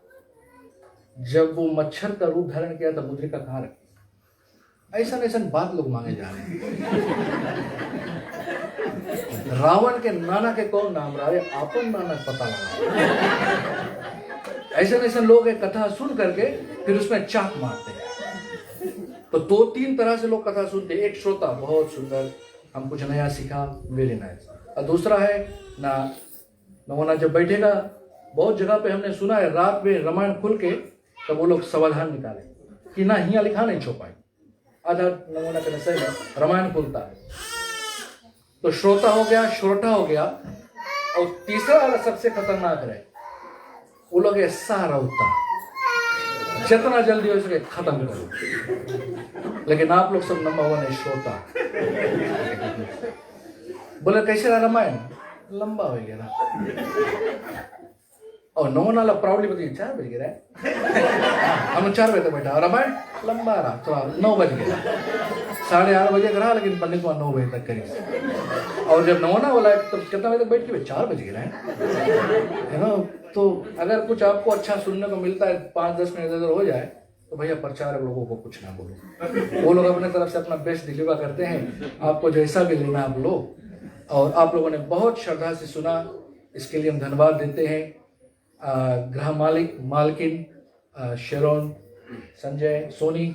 जब वो मच्छर का रूप धारण किया था, मुद्रिका कहाँ रखी? ऐसा बात लोग मांगे जा रहे हैं। रावण के नाना के कौन नाम रहा है, आपन नाना पता लगा। ऐसे लोग एक कथा सुन करके फिर उसमें चाक मारते हैं। तो 2-3 तरह से लोग कथा सुनते हैं। एक श्रोता, बहुत सुंदर, हम कुछ नया सीखा, वेरी नाइस। और दूसरा है ना, नमूना जब बैठेगा, बहुत जगह पे हमने सुना है रात में रामायण खुल के तब वो लोग समाधान निकाले कि ना हिया लिखा नहीं छुपाई, आधा नमूना के नशे में रामायण खुलता है। तो श्रोता हो गया, श्रोता हो गया। और तीसरा वाला सबसे खतरनाक है, वो लोग है सारौता, जितना जल्दी हो सके खत्म करो। लेकिन आप लोग सब नंबर 1 है श्रोता। बोले कैसे रहा रामायण, लंबा हो गया ना। और नमूना वाला प्राउडली बताइए 4 बज गया है, हम 4 बजे तक बैठा, रामायण लंबा रहा, थोड़ा 9 बज गया, 8:30 बजे रहा, लेकिन पंडित वहां 9 बजे तक करी। और जब नमूना वाला तो कितना बजे तक बैठ के 4 बज गया है ना। तो अगर कुछ आपको अच्छा सुनने को मिलता है, 5-10 मिनट इधर हो जाए, तो भैया प्रचारक लोगों को कुछ ना बोलो, वो लोग अपने तरफ से अपना बेस्ट डिलीवर करते हैं, आपको जैसा भी लेना आप लो। और आप लोगों ने बहुत श्रद्धा से सुना, इसके लिए हम धन्यवाद देते हैं। गृह मालकिन शेरोन, संजय, सोनी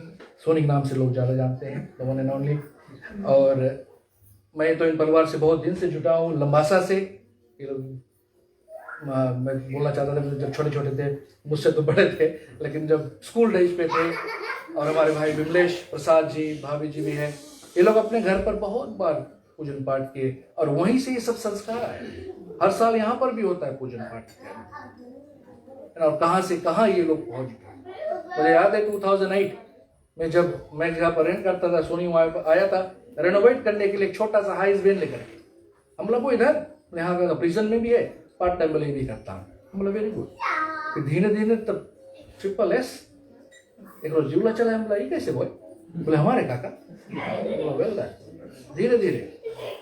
के नाम से लोग ज़्यादा जानते हैं, लोगों ने ओनली। और मैं तो इन परिवार से बहुत दिन से जुटा हूँ, लंबासा से। ये लोग मैं बोलना चाहता था, जब छोटे छोटे थे, मुझसे तो बड़े थे, लेकिन जब स्कूल डेज पे थे। और हमारे भाई विमलेश प्रसाद जी, भाभी जी भी हैं, ये लोग अपने घर पर बहुत बार पूजन पाठ किए, और वहीं से ये सब संस्कार आए। हर साल यहाँ पर भी होता है पूजन पाठ। और कहाँ से कहाँ ये लोग पहुंच गए। मुझे याद है 2008 में जब मैं जहाँ पर रेंट करता था, सोनी वहाँ आया था रेनोवेट करने के लिए, एक छोटा सा हाइस वेन लेकर। हम लोग को इधर यहाँ का प्रिजन में भी है, पार्ट टाइम वाले भी करता हूँ। हम लोग वेरी गुड। फिर धीरे धीरे तब SSS एक रोज जीवला चला, हम बोला ये कैसे बोल, बोले हमारे काका, वेल धीरे धीरे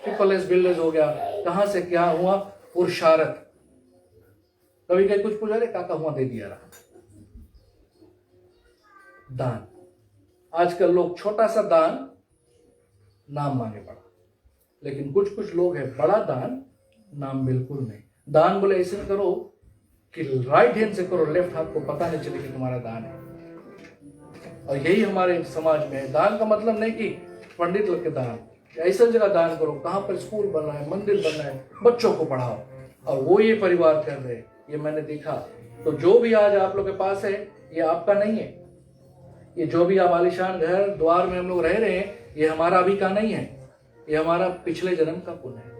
SSS बिल्डर्स हो गया। कहाँ से क्या हुआ, पुरुषार्थ। कभी कभी कुछ पूछा, काका हुआ दे दिया रहा। दान, आजकल लोग छोटा सा दान नाम मांगे बड़ा, लेकिन कुछ लोग हैं बड़ा दान नाम बिल्कुल नहीं। दान बोले ऐसे करो कि राइट हैंड से करो, लेफ्ट हाथ को पता नहीं चले कि तुम्हारा दान है। और यही हमारे समाज में है। दान का मतलब नहीं कि पंडित लोग के दान, ऐसा जगह दान करो कहां पर स्कूल बन रहा है, मंदिर बन रहा है, बच्चों को पढ़ाओ। और वो ये परिवार कर रहे हैं, ये मैंने देखा। तो जो भी आज आप लोग के पास है, ये आपका नहीं है। ये जो भी आप आलिशान घर द्वार में हम लोग रह रहे हैं, ये हमारा अभी का नहीं है, ये हमारा पिछले जन्म का पुण्य है।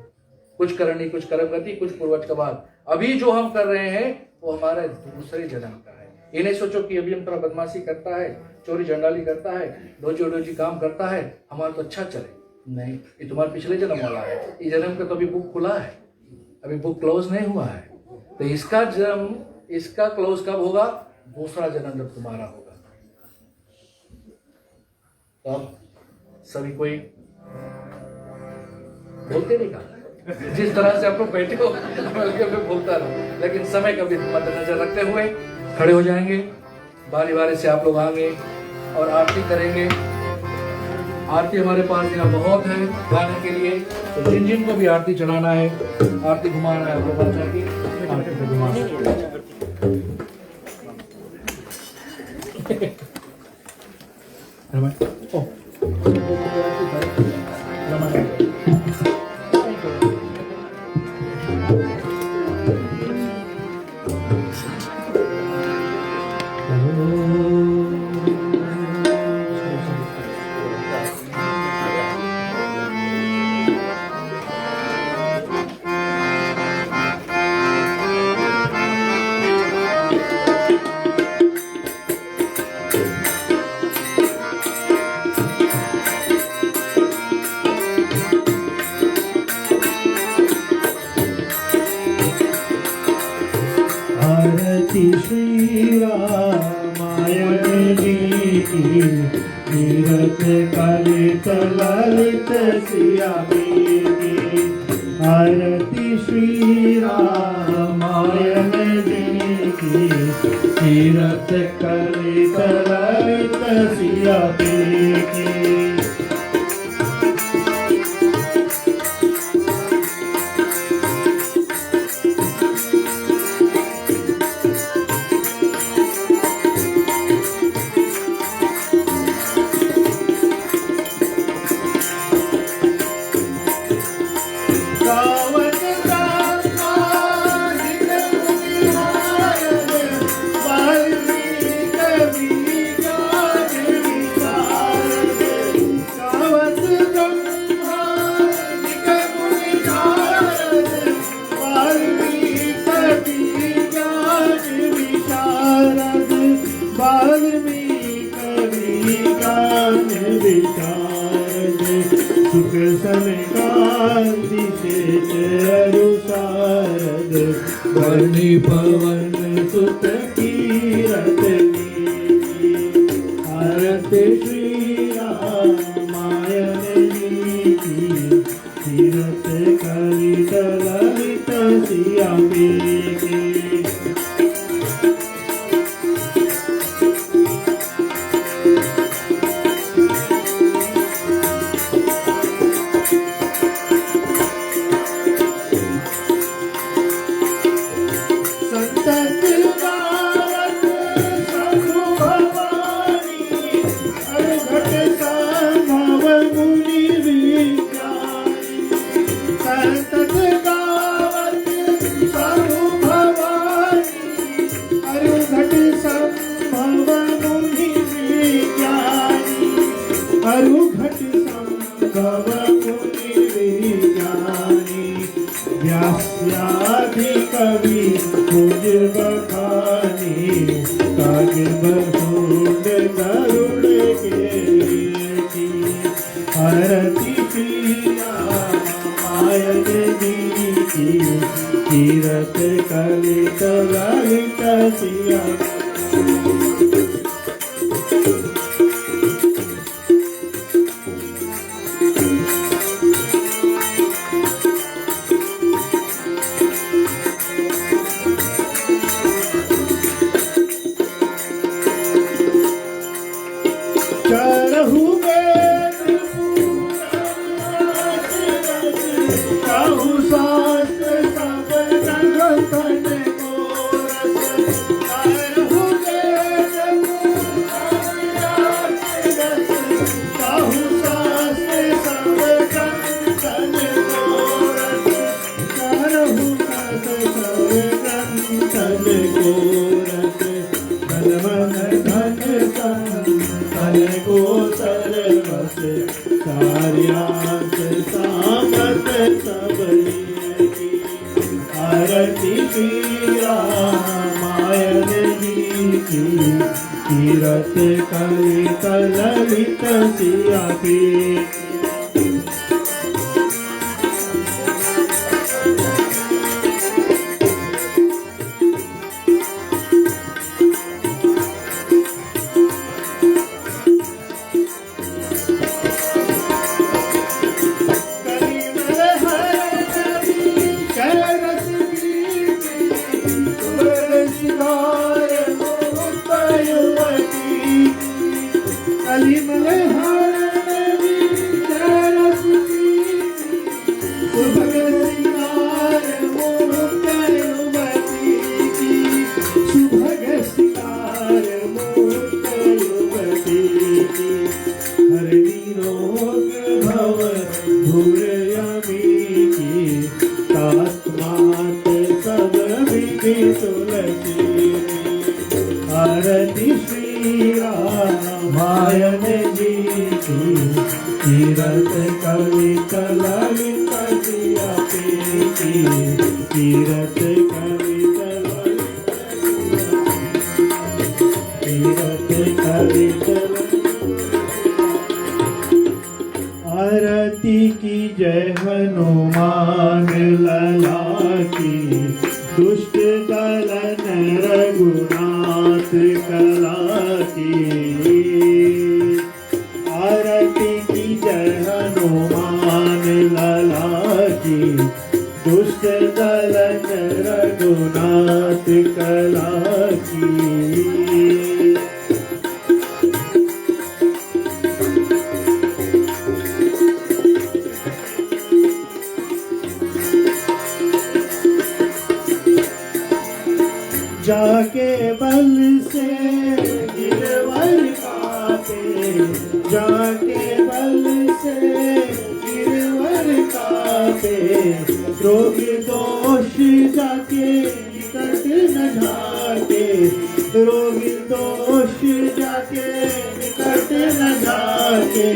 कुछ करनी, कुछ कर्म गति, कुछ पूर्वज का भाग। अभी जो हम कर रहे हैं वो हमारे दूसरे जन्म का है। ये नहीं सोचो कि अभी हम थोड़ा बदमाशी करता है, चोरी चंडाली करता है, रोजी काम करता है, हमारा तो अच्छा चले। नहीं, ये तुम्हारे पिछले जन्म वाला है। ये जन्म का तो अभी बुक खुला है, अभी बुक क्लोज नहीं हुआ है। तो इसका जन्म, इसका क्लोज कब होगा, दूसरा जन्म जब तुम्हारा होगा तब सभी कोई बोलते नहीं कहा, जिस तरह से आप लोग बैठे हो बल्कि मैं बोलता रहूं, लेकिन समय का भी मद्देनजर रखते हुए खड़े हो जाएंगे। बारी बारी से आप लोग आएंगे और आरती करेंगे। आरती हमारे पास यहाँ बहुत है गाने के लिए, तो जिन जिन को भी आरती चढ़ाना है, आरती घुमाना है, आप लोग बच्चा की आरती पे घुमा सकते हैं। आरती श्री रामायण जी की, तीरथ कलित ललित सिया की। आरती श्री रामायण जी की, तीरथ कलित ललित सिया की। सुख सनकादि अनुसारद, वर्णि पवन सुत कीरत नीति। आरती श्री रामायण जी की, तीरथ कलित ललित सिया की। व्यास्यादि कवि कुज बखानी, काज बसूंड करुण कीर्ति। आरती श्री रामायण जी की, तीरथ कलित ललित सिया। चरहु वेद कहु शास्त्र सब संगठन गोरस। चरहु वेद कहु शास्त्र सब संगठन गोरस। चरहु कथ सब संगठन गोरस। धन मन धन धन को सर्वस, कार्यास सामत सब की। आरती श्री रामायण जी की, तीरथ कलित ललित सिया की। रोग भव भूरयमी की तात्मात सब विधि तुलसी आरती श्री रामायण जी की तीरथ कवित ललित जिया की तीरथ कवित तीरथ कवित आरती की जय हनुमान लला की दुष्ट दलन रघुनाथ कला की आरती की जय हनुमान लला की दुष्ट दलन रघुनाथ कला की जाके बल से गिरवर कापे जाके बल से गिरवर कापे रोग दोष जाके निकट न झाके रोग दोष जाके निकट न झाके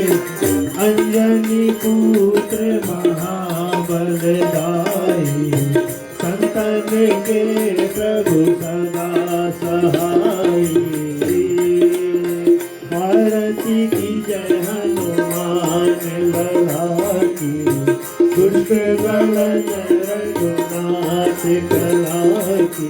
अंजनी पुत्र महाबलदाई संतन के प्रभु सदा सहाय आरती की जय हनुमान लला की दुष्ट गलन रघुनाथ कला की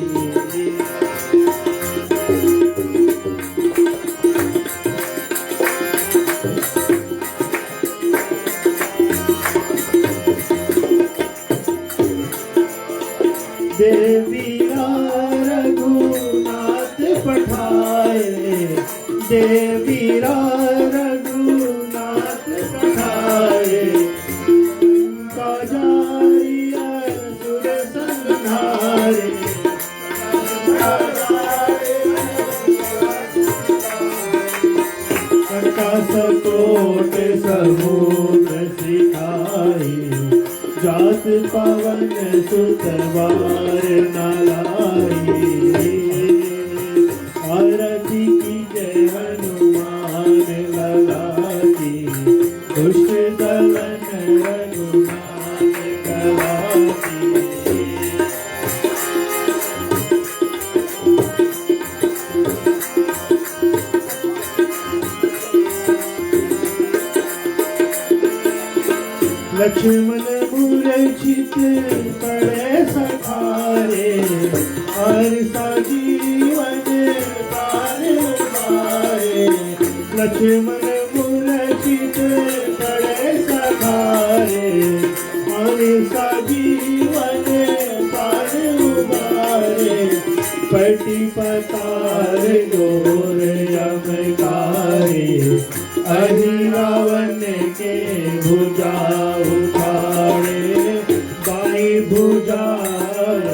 देवीरा रघुनाथ पठाए देवीरा रघुनाथ पठाए काजारिया सुर संहारे कटा सकोट समुद्र सिखाए जात पवन सुतवार नलाई आरती की जय हनुमान लला की दुष्ट दलन रघुनाथ कला की लक्ष्मण मूर्छित पड़े सखारे हर सजीवन पार मारे लक्ष्मण मूर्छित पड़े सखारे हर सजीवन पार मारे पति पतार गोर यमकारे अहि रावण के भुजा उखाड़े बाई भुजा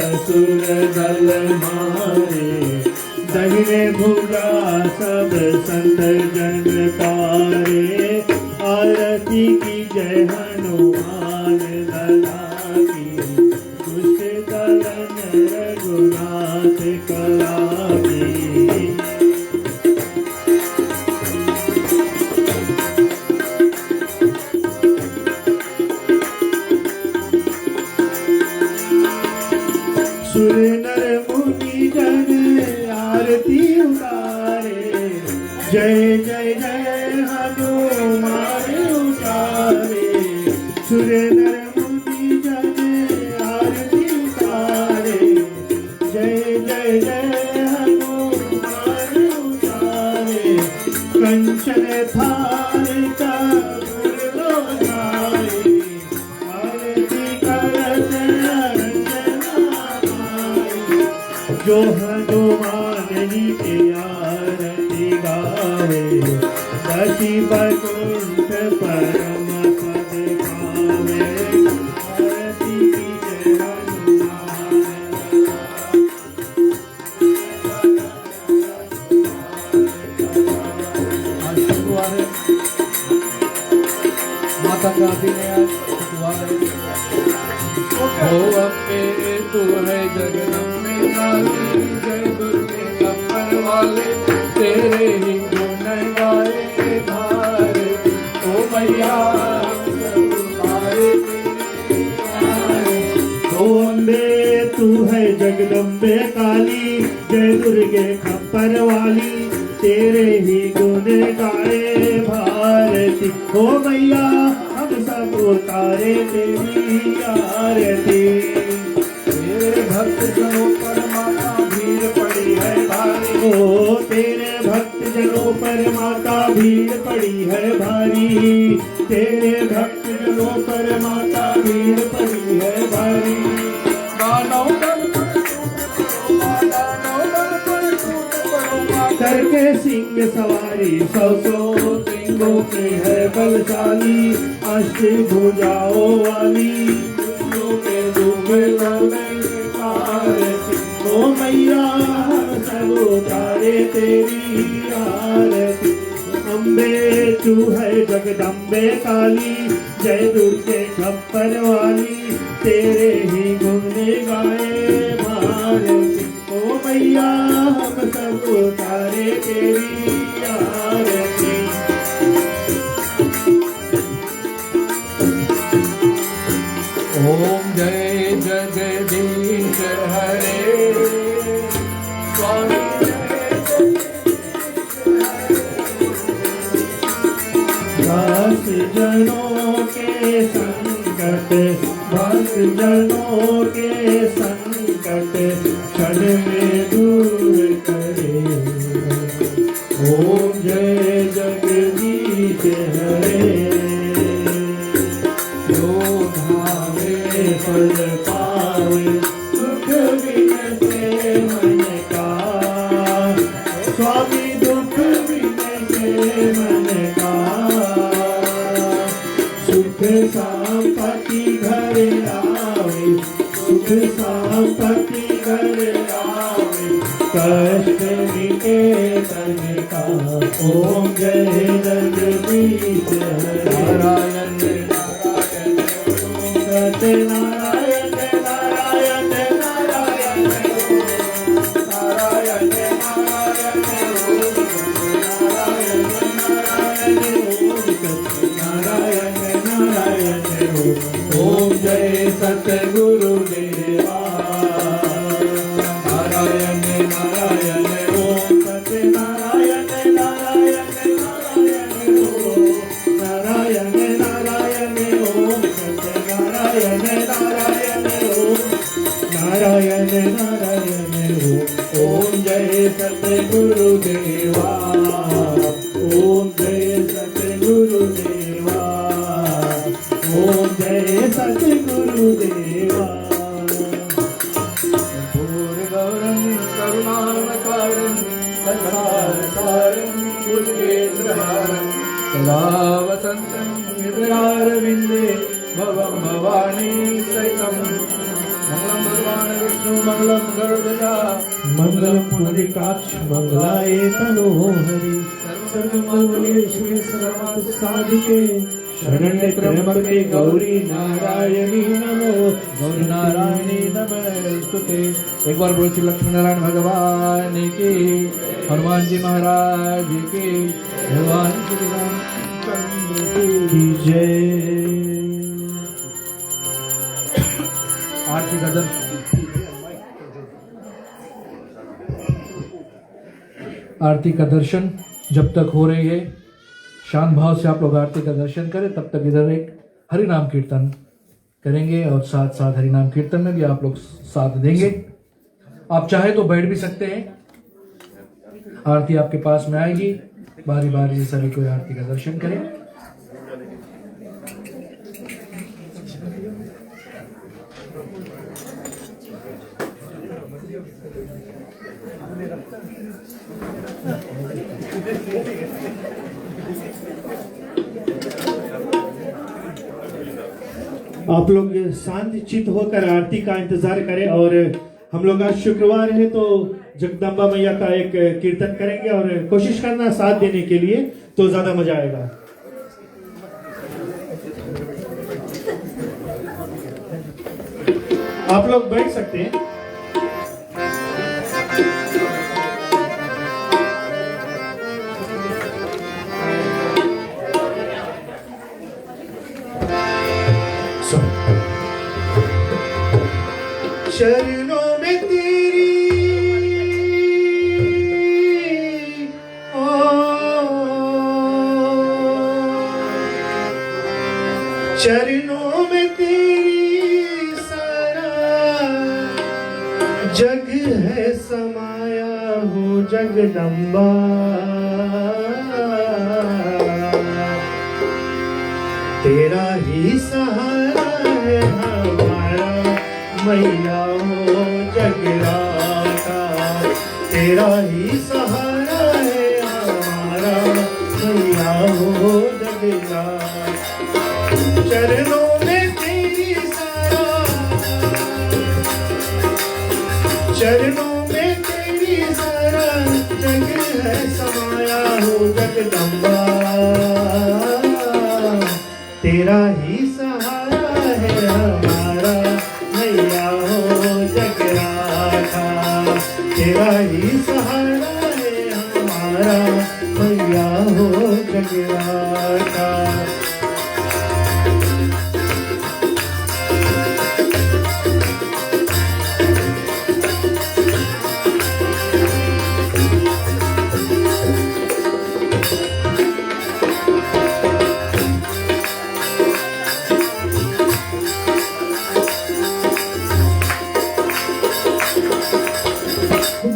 असुर दल मारे दहिने भुजा सब संत जन तारे आरती की जय हनुमान लला की दुष्ट दलन रघुनाथ कला की सुर नर मुनि जन आरती उतारे जय जय जय हनुमान उतारे सुर नर मुनि जन आरती उतारे जय जय जय हनुमान उतारे कंचन थार का गुरु धारे आरती करत जो हनुमान जी के आरती गावे दसी वैकुंठ परम पद पावे आरती की जय हनुमान आज शुक्रवार है माता काली ने आज ओ अम्बे तू है जगदम्बे काली, जय दुर्गे अम्बर वाले, तेरे ही गुण गाए भारे, ओ मैया ओ अम्बे तू है जगदम्बे काली, जय दुर्गे खप्पर वाली, तेरे ही गुण गाए भारती। ओ मैया हम सब उतारे तेरी आरती। तेरे भक्त जनों पर माता भीड़ पड़ी है भारी, ओ तेरे भक्त जनों पर माता भीड़ पड़ी है भारी, तेरे भक्त जनों पर माता भीड़ पड़ी है भारी। दानव दल पर टूट पड़ो, दानव दल पर टूट पड़ो, करके सिंह सवारी सौ सिंहों के है बलशाली, अष्ट भुजाओं वाली दुखों के दुख आरती। ओ मैया हम सब उतारे तेरी आरती। अम्बे तू है जगदम्बे काली, जय दुर्गे खप्पर वाली, तेरे ही गुण गाए भारती। ओ मैया हम सब उतारे तेरी आरती। ओम जय जगदीश हरे स्वामी भक्त जनों के संकट, भक्त जनों के संकट क्षण में दूर करे। ओम जय जगदीश हरे, जो भावे फल पावे, सुख विनसे मन का, स्वामी दुख विनसे मन का। सुख संपत्ति घर आवे, सुख संपत्ति घर आवे, कष्ट मिटे तन का। ओम जय जगदीश नारायण नारायण, सत्यनारायण नारायण नारायण, नारायण नारायण, नारायण नारायण। ओम जय सतगुरु देवा, नारायण नारायण, ओम सत्यनारायण नारायण नारायण, नारायण नारायण, ओम सत्यनारायण नारायण, नारायण नारायण। ओम जय सतगुरु देवा, ओम जय सतगुरु देवा, ओम जय सतगुरु देवा। गौरं करुणावतारं कथासारं कुलकेन्द्रहारं सदा वसन्तं हृदयारविन्दे भवं भवानी सहितं। मंगलं भगवान् विष्णु मंगलं गरुडध्वजा, मंगलम पुंडरीकाक्ष मंगलाय तनोहरि, सर्वमंगले शिवे सर्वार्थ साधिके, शरण्ये त्र्यंबके गौरी नारायणी नमो, गौरी नारायणी नमस्तुते। एक बार बोलो श्री लक्ष्मी नारायण भगवान की, हनुमान जी महाराज की, भगवान श्री रामचंद्र की जय। आरती का दर्शन, आरती का दर्शन जब तक हो रही है, शांत भाव से आप लोग आरती का दर्शन करें। तब तक इधर एक हरि नाम कीर्तन करेंगे और साथ साथ हरि नाम कीर्तन में भी आप लोग साथ देंगे। आप चाहे तो बैठ भी सकते हैं, आरती आपके पास में आएगी, बारी बारी सभी को आरती का दर्शन करें। आप लोग शांत चित्त होकर आरती का इंतजार करें। और हम लोग आज शुक्रवार है तो जगदम्बा मैया का एक कीर्तन करेंगे और कोशिश करना साथ देने के लिए, तो ज्यादा मजा आएगा। आप लोग बैठ सकते हैं। चरणों में तेरी चरणों में तेरी सारा जग है समाया हो जगदम्बा। तेरा ही सहारा है हमारा मैया हो जगराता। तेरा ही सहारा है हमारा मैया हो जगराता। चरणों में तेरी सारा चरणों में तेरी सारा जग है समाया हो जगदम्बा। तेरा ही सहारा है हमारा मैया हो जगराता। तेरा ही सहारा है हमारा मैया हो जगराता।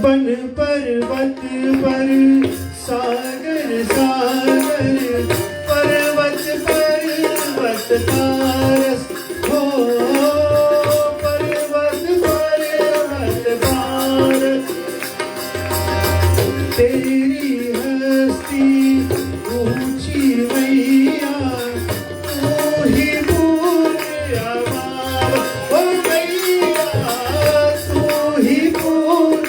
बन पर्वत पर सागर सागर पर्वत पर्वत पारस हो। पर्वत पर्वत पारस तेरी हस्ती ऊंची मैया। तू ही पूर्ण आवाज ओ मैया। तू ही पूर्ण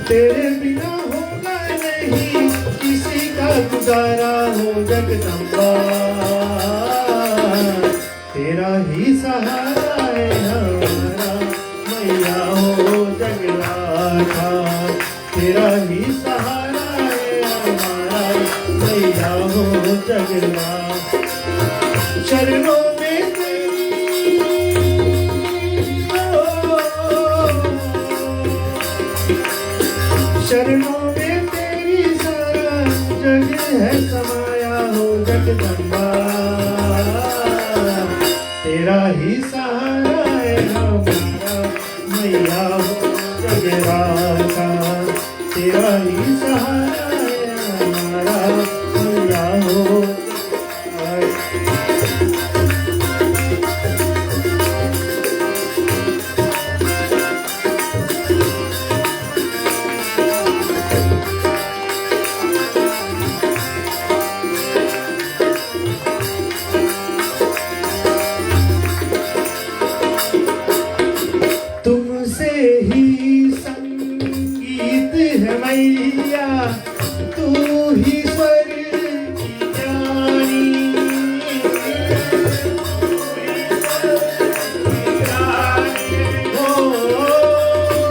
तेरे बिना होगा नहीं किसी का गुजारा हो जगदम्बा। तेरा ही सहारा है हमारा मैया हो जगराता। तेरा ही सहारा है हमारा मैया हो जगराता। चरणों में चरणों में तेरी सारा जग है समाया हो जगदम्बा। तेरा ही सहारा है हमारा मैया हो जगराता। तेरा ही सहारा है हमारा मैया हो। तुमसे ही संगीत है मैया। तू ही स्वर की ज्ञानी। हो तू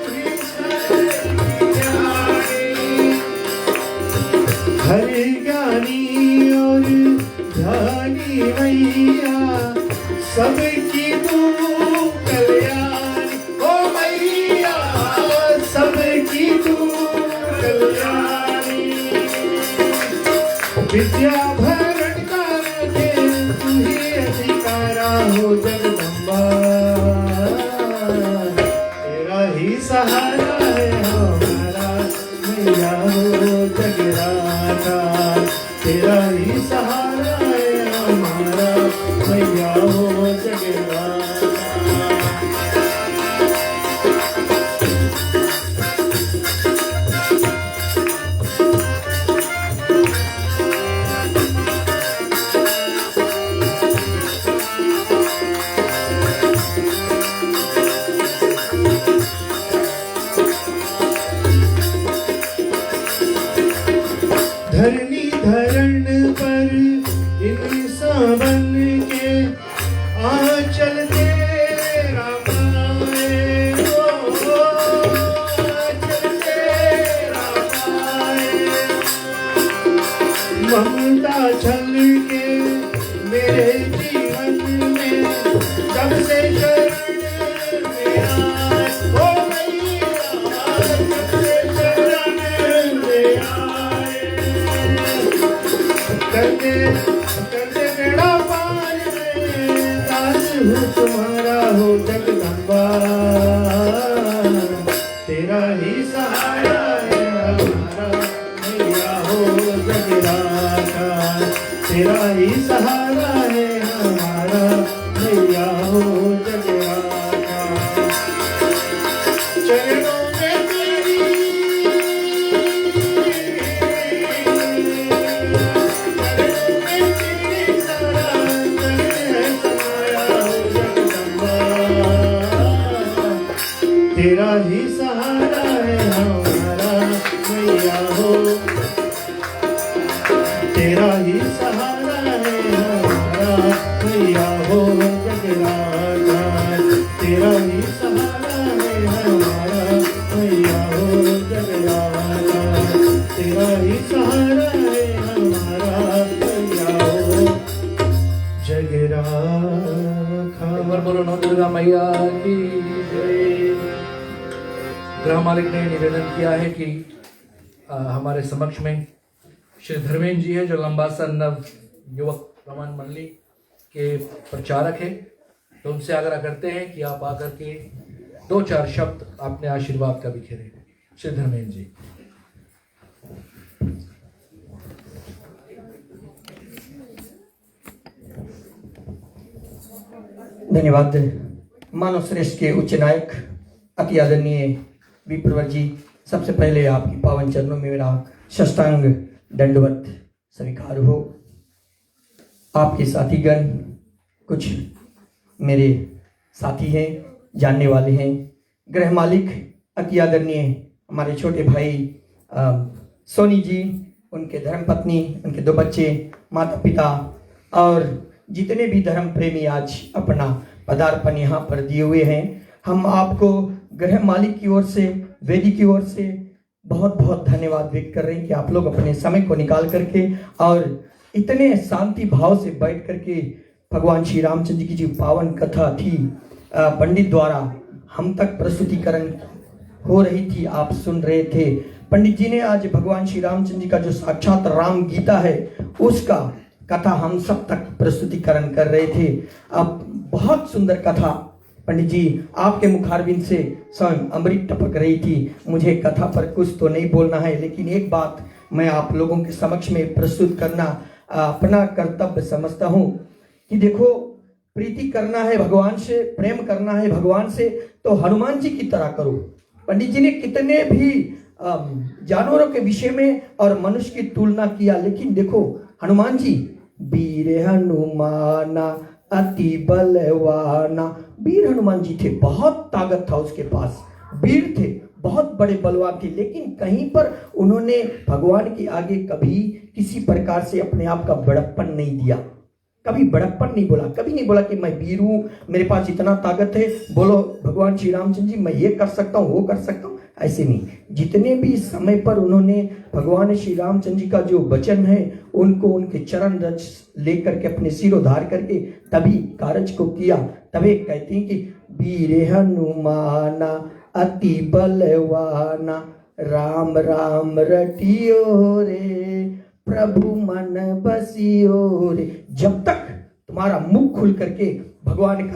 ही स्वर की ज्ञानी। हर ज्ञानी और ध्यानी मैया सबकी तू कल्याण ओ मैया। सबकी तू कल्याणी। विद्या भरण कर दे तू ही अधिकारा हो जगदम्बा। तेरा ही सहारा है हमारा मैया हो जगराता। तेरा ही सहारा है हमारा मैया हो जगराता। धरणी धरण पर इन सावन के आंचल तेरा पाए, ओ आंचल तेरा पाए। ममता छल के मेरे जीवन में जब से शरण मेरा, ओ मैया जब से शरण मेरा, करते करते बेड़ा पार में दास हूँ तुम्हारा हो जगदम्बा। तेरा ही सहारा है हमारा मैया हो जगराता। तेरा ही सहारा है हमारा मैया हो जगराता। चरणों में तेरी तेरा ही सहारा है हमारा मैया हो। तेरा ही सहारा है हमारा मैया हो जगराता। तेरा ही सहारा है हमारा मैया हो जगराता। तेरा ही सहारा है हमारा मैया हो जगराता। एक बार बोलो नौ दुर्गा मैया की जय। गृह मालिक ने निवेदन किया है कि हमारे समक्ष में श्री धर्मेंद्र जी है, जो लंबासा नव युवक रामायण मंडली के प्रचारक है। तो उनसे आग्रह करते हैं कि आप आकर के 2-4 शब्द अपने आशीर्वाद का बिखेरें। श्री धर्मेंद्र जी। धन्यवाद। मानव श्रेष्ठ के उच्च नायक अति आदरणीय विप्रवर जी, सबसे पहले आपकी पावन चरणों में मेरा साष्टांग दंडवत स्वीकार हो। आपके साथीगण कुछ मेरे साथी हैं, जानने वाले हैं। गृह मालिक अति आदरणीय हमारे छोटे भाई सोनी जी, उनके धर्मपत्नी, उनके 2 बच्चे, माता पिता और जितने भी धर्म प्रेमी आज अपना पदार्पण यहाँ पर दिए हुए हैं, हम आपको गृह मालिक की ओर से, वेदी की ओर से बहुत बहुत धन्यवाद व्यक्त कर रहे हैं कि आप लोग अपने समय को निकाल करके और इतने शांति भाव से बैठ करके भगवान श्री रामचंद्र की जो पावन कथा थी पंडित द्वारा हम तक प्रस्तुतिकरण हो रही थी, आप सुन रहे थे। पंडित जी ने आज भगवान श्री रामचंद्र जी का जो साक्षात राम गीता है उसका कथा हम सब तक प्रस्तुतिकरण कर रहे थे। अब बहुत सुंदर कथा पंडित जी आपके मुखारबिंद से स्वयं अमृत टपक रही थी। मुझे कथा पर कुछ तो नहीं बोलना है, लेकिन एक बात मैं आप लोगों के समक्ष में प्रस्तुत करना अपना कर्तव्य समझता हूँ कि देखो, प्रीति करना है भगवान से, प्रेम करना है भगवान से, तो हनुमान जी की तरह करो। पंडित जी ने कितने भी जानवरों के विषय में और मनुष्य की तुलना किया, लेकिन देखो हनुमान जी, वीर हनुमाना अति बलवाना, वीर हनुमान जी थे, बहुत ताकत था उसके पास, वीर थे, बहुत बड़े बलवान थे, लेकिन कहीं पर उन्होंने भगवान के आगे कभी किसी प्रकार से अपने आप का बड़प्पन नहीं दिया, कभी बड़प्पन नहीं बोला, कभी नहीं बोला कि मैं वीर हूं, मेरे पास इतना ताकत है, बोलो भगवान श्री रामचंद्र जी मैं ये कर सकता हूँ, वो कर सकता हूँ, ऐसे नहीं। जितने भी समय पर उन्होंने भगवान श्री रामचंद्र जी का जो वचन है उनको उनके चरण रज लेकर के अपने सिर उधार करके तभी कार्य को किया। तभी कहते हैं कि वीर हनुमाना अति बलवाना, राम राम रटियो रे, प्रभु मन बसियो रे। जब तक तुम्हारा मुख खुल करके भगवान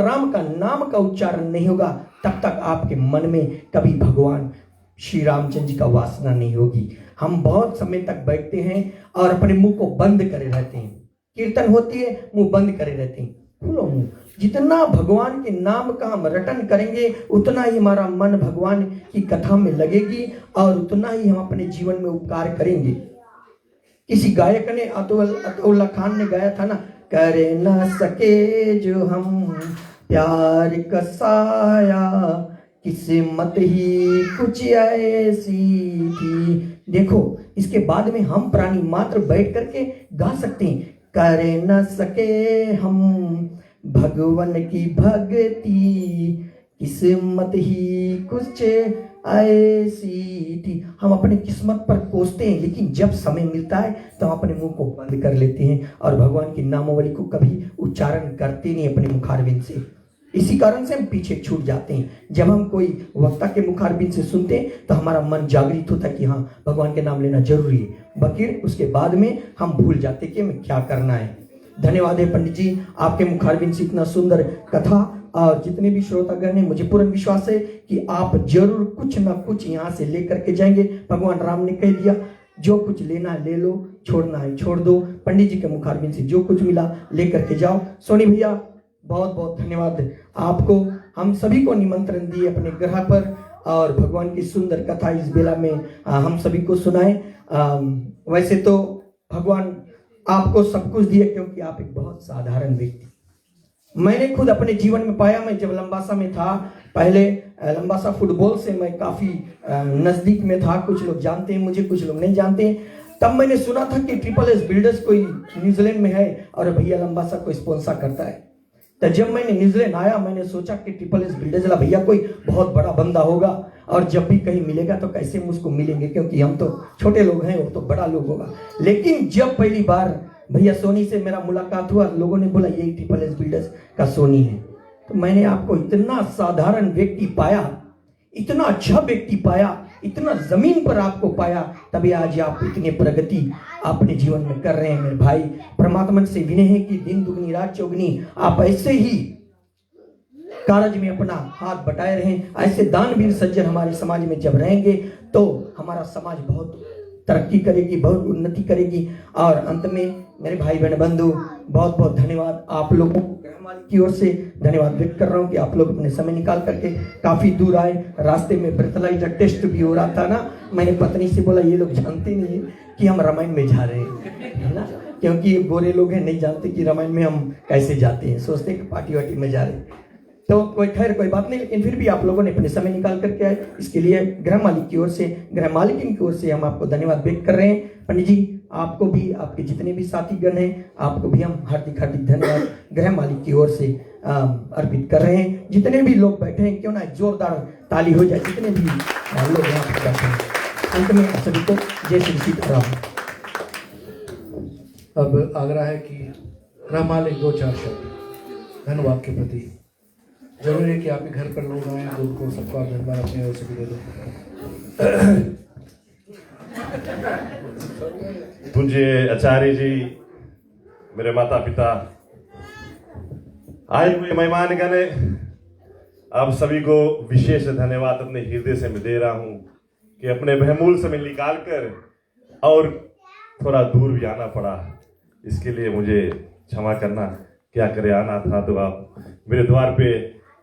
राम का नाम का उच्चारण नहीं होगा, तब तक आपके मन में कभी भगवान श्री रामचंद्र जी का वासना नहीं होगी। हम बहुत समय तक बैठते हैं और अपने मुंह को बंद करे रहते हैं, कीर्तन होती है मुंह बंद करे रहते हैं, खुलो मुंह। जितना भगवान के नाम का हम रटन करेंगे उतना ही हमारा मन भगवान की कथा में लगेगी और उतना ही हम अपने जीवन में उपकार करेंगे। किसी गायक ने अतुल्ला खान ने गाया था ना, करे न सके जो हम प्यार कसाया, किस्मत ही कुछ ऐसी थी, देखो इसके बाद में हम प्राणी मात्र बैठ करके गा सकते हैं, करे न सके हम भगवान की भक्ति, किस्मत ही कुछ ऐसी थी। हम अपनी किस्मत पर कोसते हैं, लेकिन जब समय मिलता है तो हम अपने मुंह को बंद कर लेते हैं और भगवान की नामावली को कभी उच्चारण करते नहीं अपने मुखारबिंद से। इसी कारण से हम पीछे छूट जाते हैं। जब हम कोई वक्ता के मुखारबिंद से सुनते हैं तो हमारा मन जागृत होता है कि हाँ भगवान के नाम लेना जरूरी है, बकिर उसके बाद में हम भूल जाते कि हमें क्या करना है। धन्यवाद है पंडित जी, आपके मुखारबिंद से इतना सुंदर कथा, और जितने भी श्रोतागण हैं मुझे पूर्ण विश्वास है कि आप जरूर कुछ ना कुछ यहाँ से लेकर के जाएंगे। भगवान राम ने कह दिया, जो कुछ लेना है ले लो, छोड़ना है छोड़ दो। पंडित जी के मुखारबिंद से जो कुछ मिला लेकर के जाओ। सोनी भैया बहुत बहुत धन्यवाद आपको। हम सभी को निमंत्रण दिए अपने ग्रह पर और भगवान की सुंदर कथा इस बेला में हम सभी को सुनाए। वैसे तो भगवान आपको सब कुछ दिए क्योंकि आप एक बहुत साधारण व्यक्ति। मैंने खुद अपने जीवन में पाया, मैं जब लंबासा में था, पहले लंबासा फुटबॉल से मैं काफी नजदीक में था। कुछ लोग जानते हैं मुझे, कुछ लोग नहीं जानते। तब मैंने सुना था कि ट्रिपल एस बिल्डर्स कोई न्यूजीलैंड में है और भैया लंबासा को स्पॉन्सर करता है। तो जब मैंने न्यूजीलैंड आया मैंने सोचा कि ट्रिपल एस बिल्डर्स वाला भैया कोई बहुत बड़ा बंदा होगा और जब भी कहीं मिलेगा तो कैसे मुझको मिलेंगे, क्योंकि हम तो छोटे लोग हैं, वो तो बड़ा लोग होगा। लेकिन जब पहली बार भैया सोनी से मेरा मुलाकात हुआ, लोगों ने बोला यही ट्रिपल एस बिल्डर्स का सोनी है, तो मैंने आपको इतना साधारण व्यक्ति पाया, इतना अच्छा व्यक्ति पाया, इतना जमीन पर आपको पाया, तभी आज आप इतनी प्रगति अपने जीवन में कर रहे हैं। मेरे भाई परमात्मा से विनय है कि दिन दुगनी रात चौगनी आप ऐसे ही कारज में अपना हाथ बटाए रहें। ऐसे दानवीर सज्जन हमारे समाज में जब रहेंगे तो हमारा समाज बहुत तरक्की करेगी, बहुत उन्नति करेगी। और अंत में मेरे भाई बहन बंधु बहुत बहुत धन्यवाद आप लोगों को की ओर से धन्यवाद व्यक्त कर रहा हूँ कि आप लोग अपने समय निकाल करके काफी दूर आए। रास्ते में ब्रेथलाइजर टेस्ट भी हो रहा था ना, मैंने पत्नी से बोला ये लोग जानते नहीं है कि हम रामायण में जा रहे हैं, है ना, क्योंकि ये गोरे लोग हैं, नहीं जानते कि रामायण में हम कैसे जाते हैं, सोचते हैं कि पार्टी वार्टी में जा रहे हैं। तो कोई खैर कोई बात नहीं, लेकिन फिर भी आप लोगों ने अपने समय निकाल करके आए, इसके लिए गृह मालिक की ओर से, गृह मालिकिन की ओर से हम आपको धन्यवाद व्यक्त कर रहे हैं। पंडित जी आपको भी, आपके जितने भी साथीगण हैं आपको भी हम हार्दिक हार्दिक धन्यवाद गृह मालिक की ओर से अर्पित कर रहे हैं। जितने भी लोग बैठे हैं क्यों ना जोरदार ताली हो जाए, जितने भी लोग यहाँ पर बैठे हैं। अंत में सभी को जय श्री सीताराम। अब आग्रह है कि गृह मालिक 2-4 शब्द धन्यवाद के प्रति। जरूरी है कि आपके घर पर लोग आए तो उनको सबको आप धन्यवाद अपने ओर से भी दे दो। पूज्य आचार्य जी, मेरे माता पिता, आए हुए मेहमानगण, आप सभी को विशेष धन्यवाद अपने हृदय से मैं दे रहा हूं कि अपने बहुमूल्य समय निकाल कर और थोड़ा दूर भी आना पड़ा, इसके लिए मुझे क्षमा करना। क्या करे, आना था तो आप मेरे द्वार पे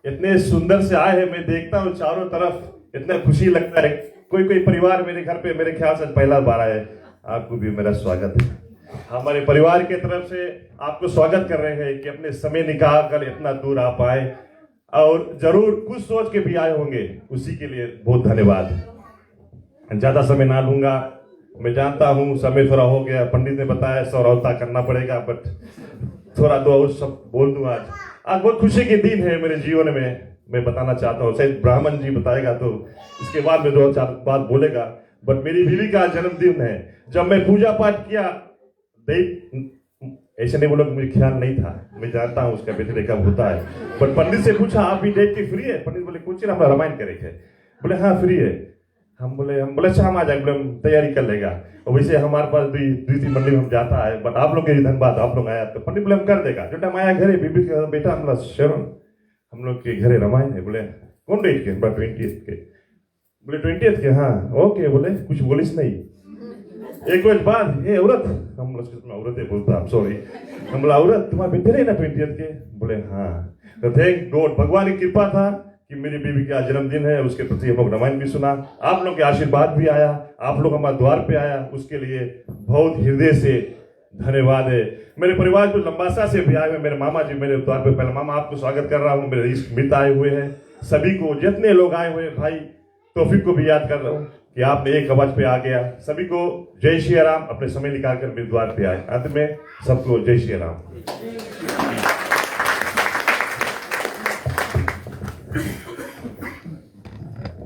इतने सुंदर से आए हैं। मैं देखता हूँ चारों तरफ, इतना खुशी लगता है। कोई कोई परिवार मेरे घर पे मेरे ख्याल से पहला बार आए, आपको भी मेरा स्वागत है। हमारे परिवार की तरफ से आपको स्वागत कर रहे हैं कि अपने समय निकाल कर इतना दूर आप आए और जरूर कुछ सोच के भी आए होंगे, उसी के लिए बहुत धन्यवाद। ज्यादा समय ना लूंगा, मैं जानता हूँ समय थोड़ा हो गया, पंडित ने बताया सौरवता करना पड़ेगा, बट थोड़ा दो और सब बोल दूं। आज बहुत खुशी के दिन है मेरे जीवन में, मैं बताना चाहता हूँ। शायद ब्राह्मण जी बताएगा तो इसके बाद में 2-4 बात बोलेगा, बट मेरी बीवी का जन्मदिन है। जब मैं पूजा पाठ किया, ऐसे नहीं बोलो, मुझे ख्याल नहीं था, मैं जानता हूँ उसका बर्थडे कब होता है, बट पंडित से पूछा आप भी डेट की फ्री है? पंडित बोले कुछ ना, रामायण करेंगे। बोले हाँ फ्री है। हम बोले अच्छा हम आ जाएंगे। बोले हम तैयारी कर लेगा। और वैसे हमारे पास द्वितीय मंडली में हम जाता है, बट आप लोग के धन्यवाद, आप लोग आया तो पंडित बोले हम कर देगा। जो टाइम आया घरे, बीबी का बेटा हमारा शरण, हम लोग के घरे रामायण है। बोले कौन डेट के? 20th के। बोले 20th के? हाँ ओके। बोले कुछ बोलिस नहीं। एक रोज बाद ये औरत, हम औरत है बोलता, हम सॉरी, हम बोला औरत तुम्हारे बेटे रहे ना 20th के? बोले हाँ। तो थैंक गॉड, भगवान की कृपा था कि मेरी बीवी का जन्मदिन है, उसके प्रति हम लोग रामायण भी सुना, आप लोग के आशीर्वाद भी आया, आप लोग हमारे द्वार पे आया, उसके लिए बहुत हृदय से धन्यवाद है। मेरे परिवार को लंबासा से भी आए हुए मेरे मामा जी मेरे द्वार पे, पहले मामा आपको स्वागत कर रहा हूँ। मेरे इष्ट मित्र आए हुए हैं, सभी को जितने लोग आए हुए, भाई तौफीक को भी याद कर रहा हूँ, कि आपने एक आवाज पे आ गया। सभी को जय श्री राम। अपने समय निकालकर मेरे द्वार पे आए। अंत में सबको जय श्री राम।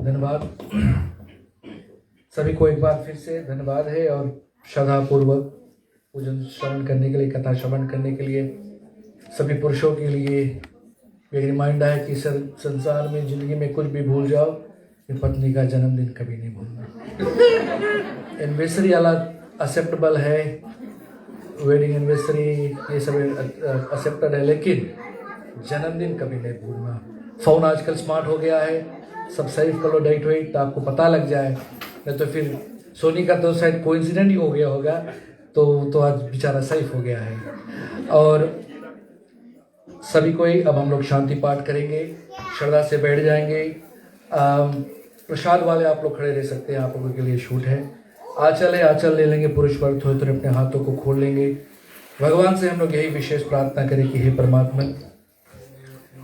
धन्यवाद। सभी को एक बार फिर से धन्यवाद है और श्रद्धा पूर्वक पूजन श्रवण करने के लिए, कथा श्रवण करने के लिए सभी पुरुषों के लिए एक रिमाइंडर है कि संसार में जिंदगी में कुछ भी भूल जाओ, फिर पत्नी का जन्मदिन कभी नहीं भूलना। एनिवर्सरी अलग एक्सेप्टेबल है, वेडिंग एनिवर्सरी ये सब एक्सेप्टेड है, लेकिन जन्मदिन कभी नहीं भूलना। फ़ोन आजकल स्मार्ट हो गया है, सब सेव कर लो डेट वेट तो आपको पता लग जाए, नहीं तो फिर सोनी का तो शायद कोइंसिडेंट ही हो गया होगा, तो आज बेचारा सेफ हो गया है। और सभी को ही अब हम लोग शांति पाठ करेंगे, श्रद्धा से बैठ जाएंगे। प्रसाद वाले आप लोग खड़े रह सकते हैं, आप लोगों के लिए छूट है। आंचल है, आंचल ले लेंगे, पुरुष वर्ग थोड़े थोड़े अपने हाथों को खोल लेंगे। भगवान से हम लोग यही विशेष प्रार्थना करें कि हे परमात्मा,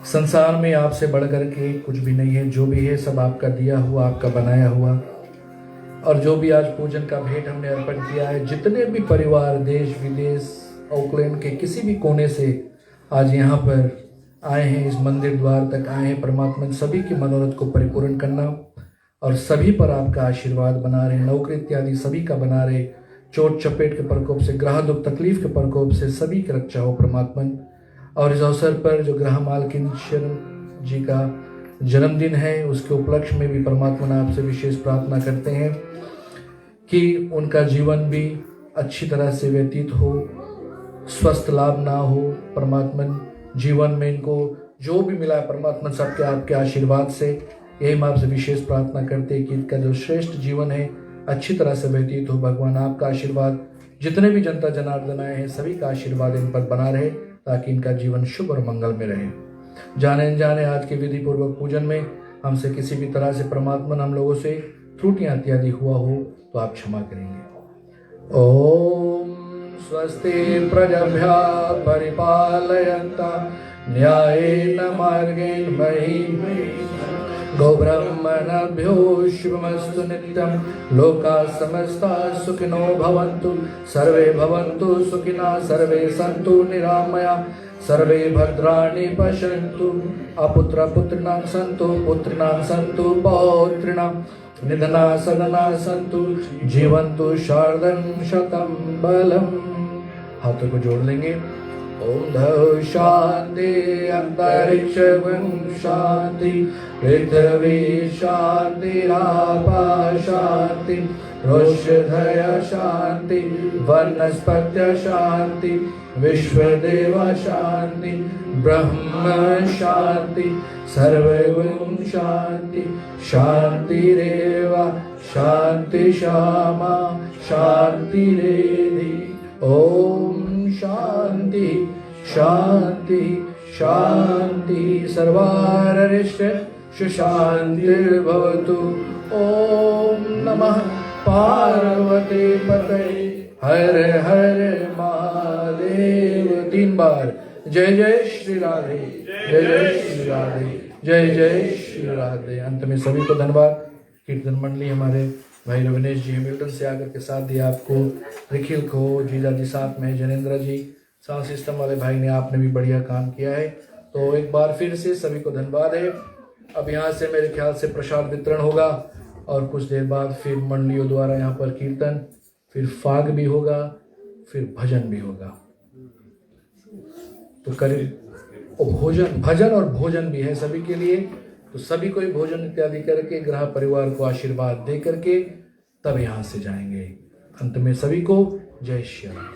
संसार में आपसे बढ़कर के कुछ भी नहीं है, जो भी है सब आपका दिया हुआ, आपका बनाया हुआ। और जो भी आज पूजन का भेंट हमने अर्पण किया है, जितने भी परिवार देश विदेश ऑकलैंड के किसी भी कोने से आज यहाँ पर आए हैं, इस मंदिर द्वार तक आए हैं, परमात्मा सभी की मनोरथ को परिपूर्ण करना और सभी पर आपका आशीर्वाद बना रहे, नौकरी इत्यादि सभी का बना रहे, चोट चपेट के प्रकोप से, ग्रह दुख तकलीफ के प्रकोप से सभी की रक्षा हो परमात्मा। और इस अवसर पर जो ग्रह मालकिन शरण जी का जन्मदिन है, उसके उपलक्ष्य में भी परमात्मा आपसे विशेष प्रार्थना करते हैं कि उनका जीवन भी अच्छी तरह से व्यतीत हो, स्वस्थ लाभ ना हो परमात्मा। जीवन में इनको जो भी मिला है परमात्मा सबके आपके आशीर्वाद से, यही हम आपसे विशेष प्रार्थना करते हैं कि इनका जो श्रेष्ठ जीवन है अच्छी तरह से व्यतीत हो। भगवान आपका आशीर्वाद, जितने भी जनता जनार्दन आए हैं सभी का आशीर्वाद इन पर बना रहे, ताकि इनका जीवन शुभ और मंगल में रहे। जाने अनजाने आज के विधि पूर्वक पूजन में हमसे किसी भी तरह से परमात्मा हम लोगों से त्रुटियां इत्यादि हुआ हो तो आप क्षमा करेंगे। ओम स्वस्ति प्रजभ्यः परिपालयन्ता न्यायेन मार्गेण महीं गोब्राह्मणभ्यो शुभमस्तु नित्यं। लोकाः समस्ताः सुखिनो भवन्तु, सर्वे भवन्तु सुखिनः, सर्वे सन्तु निरामयाः, सर्वे भद्राणि पश्यन्तु। अपुत्रपुत्रिणां सन्तु पुत्रिणां सन्तु पौत्रिणां, निधना सदना सन्तु, जीवन्तु शार्दं शतं बलम्। हाथों को जोड़ लेंगे। ओम धौ शांति अंतरिक्ष शांति, पृथ्वी शांति रापा शांति, रोषधय शांति, वनस्पत्य शांति, विश्वदेव शांति, ब्रह्म शांति, सर्वगुण शांति, शांतिरेव शांति शामा शांतिरेधि। ओम शांति शांति शांति, सर्वारिष्ट सुशांतिर्भवतु। ओम नमः पार्वती पतये हर हर महादेव। 3 बार जय जय श्री राधे, जय जय श्री राधे, जय जय श्री राधे। अंत में सभी को धन्यवाद। कीर्तन मंडली हमारे भाई रविनेश जी हैमिल्टन से आकर के साथ दिया, आपको निखिल को, जीजा जी साथ में, जनेन्द्र जी साउंड सिस्टम वाले भाई ने, आपने भी बढ़िया काम किया है। तो एक बार फिर से सभी को धन्यवाद है। अब यहाँ से मेरे ख्याल से प्रसाद वितरण होगा और कुछ देर बाद फिर मंडलियों द्वारा यहाँ पर कीर्तन, फिर फाग भी होगा, फिर भजन भी होगा। तो करीब भोजन, भजन और भोजन भी है सभी के लिए। तो सभी को भोजन इत्यादि करके ग्रह परिवार को आशीर्वाद दे करके तब यहाँ से जाएंगे। अंत में सभी को जय श्री राम।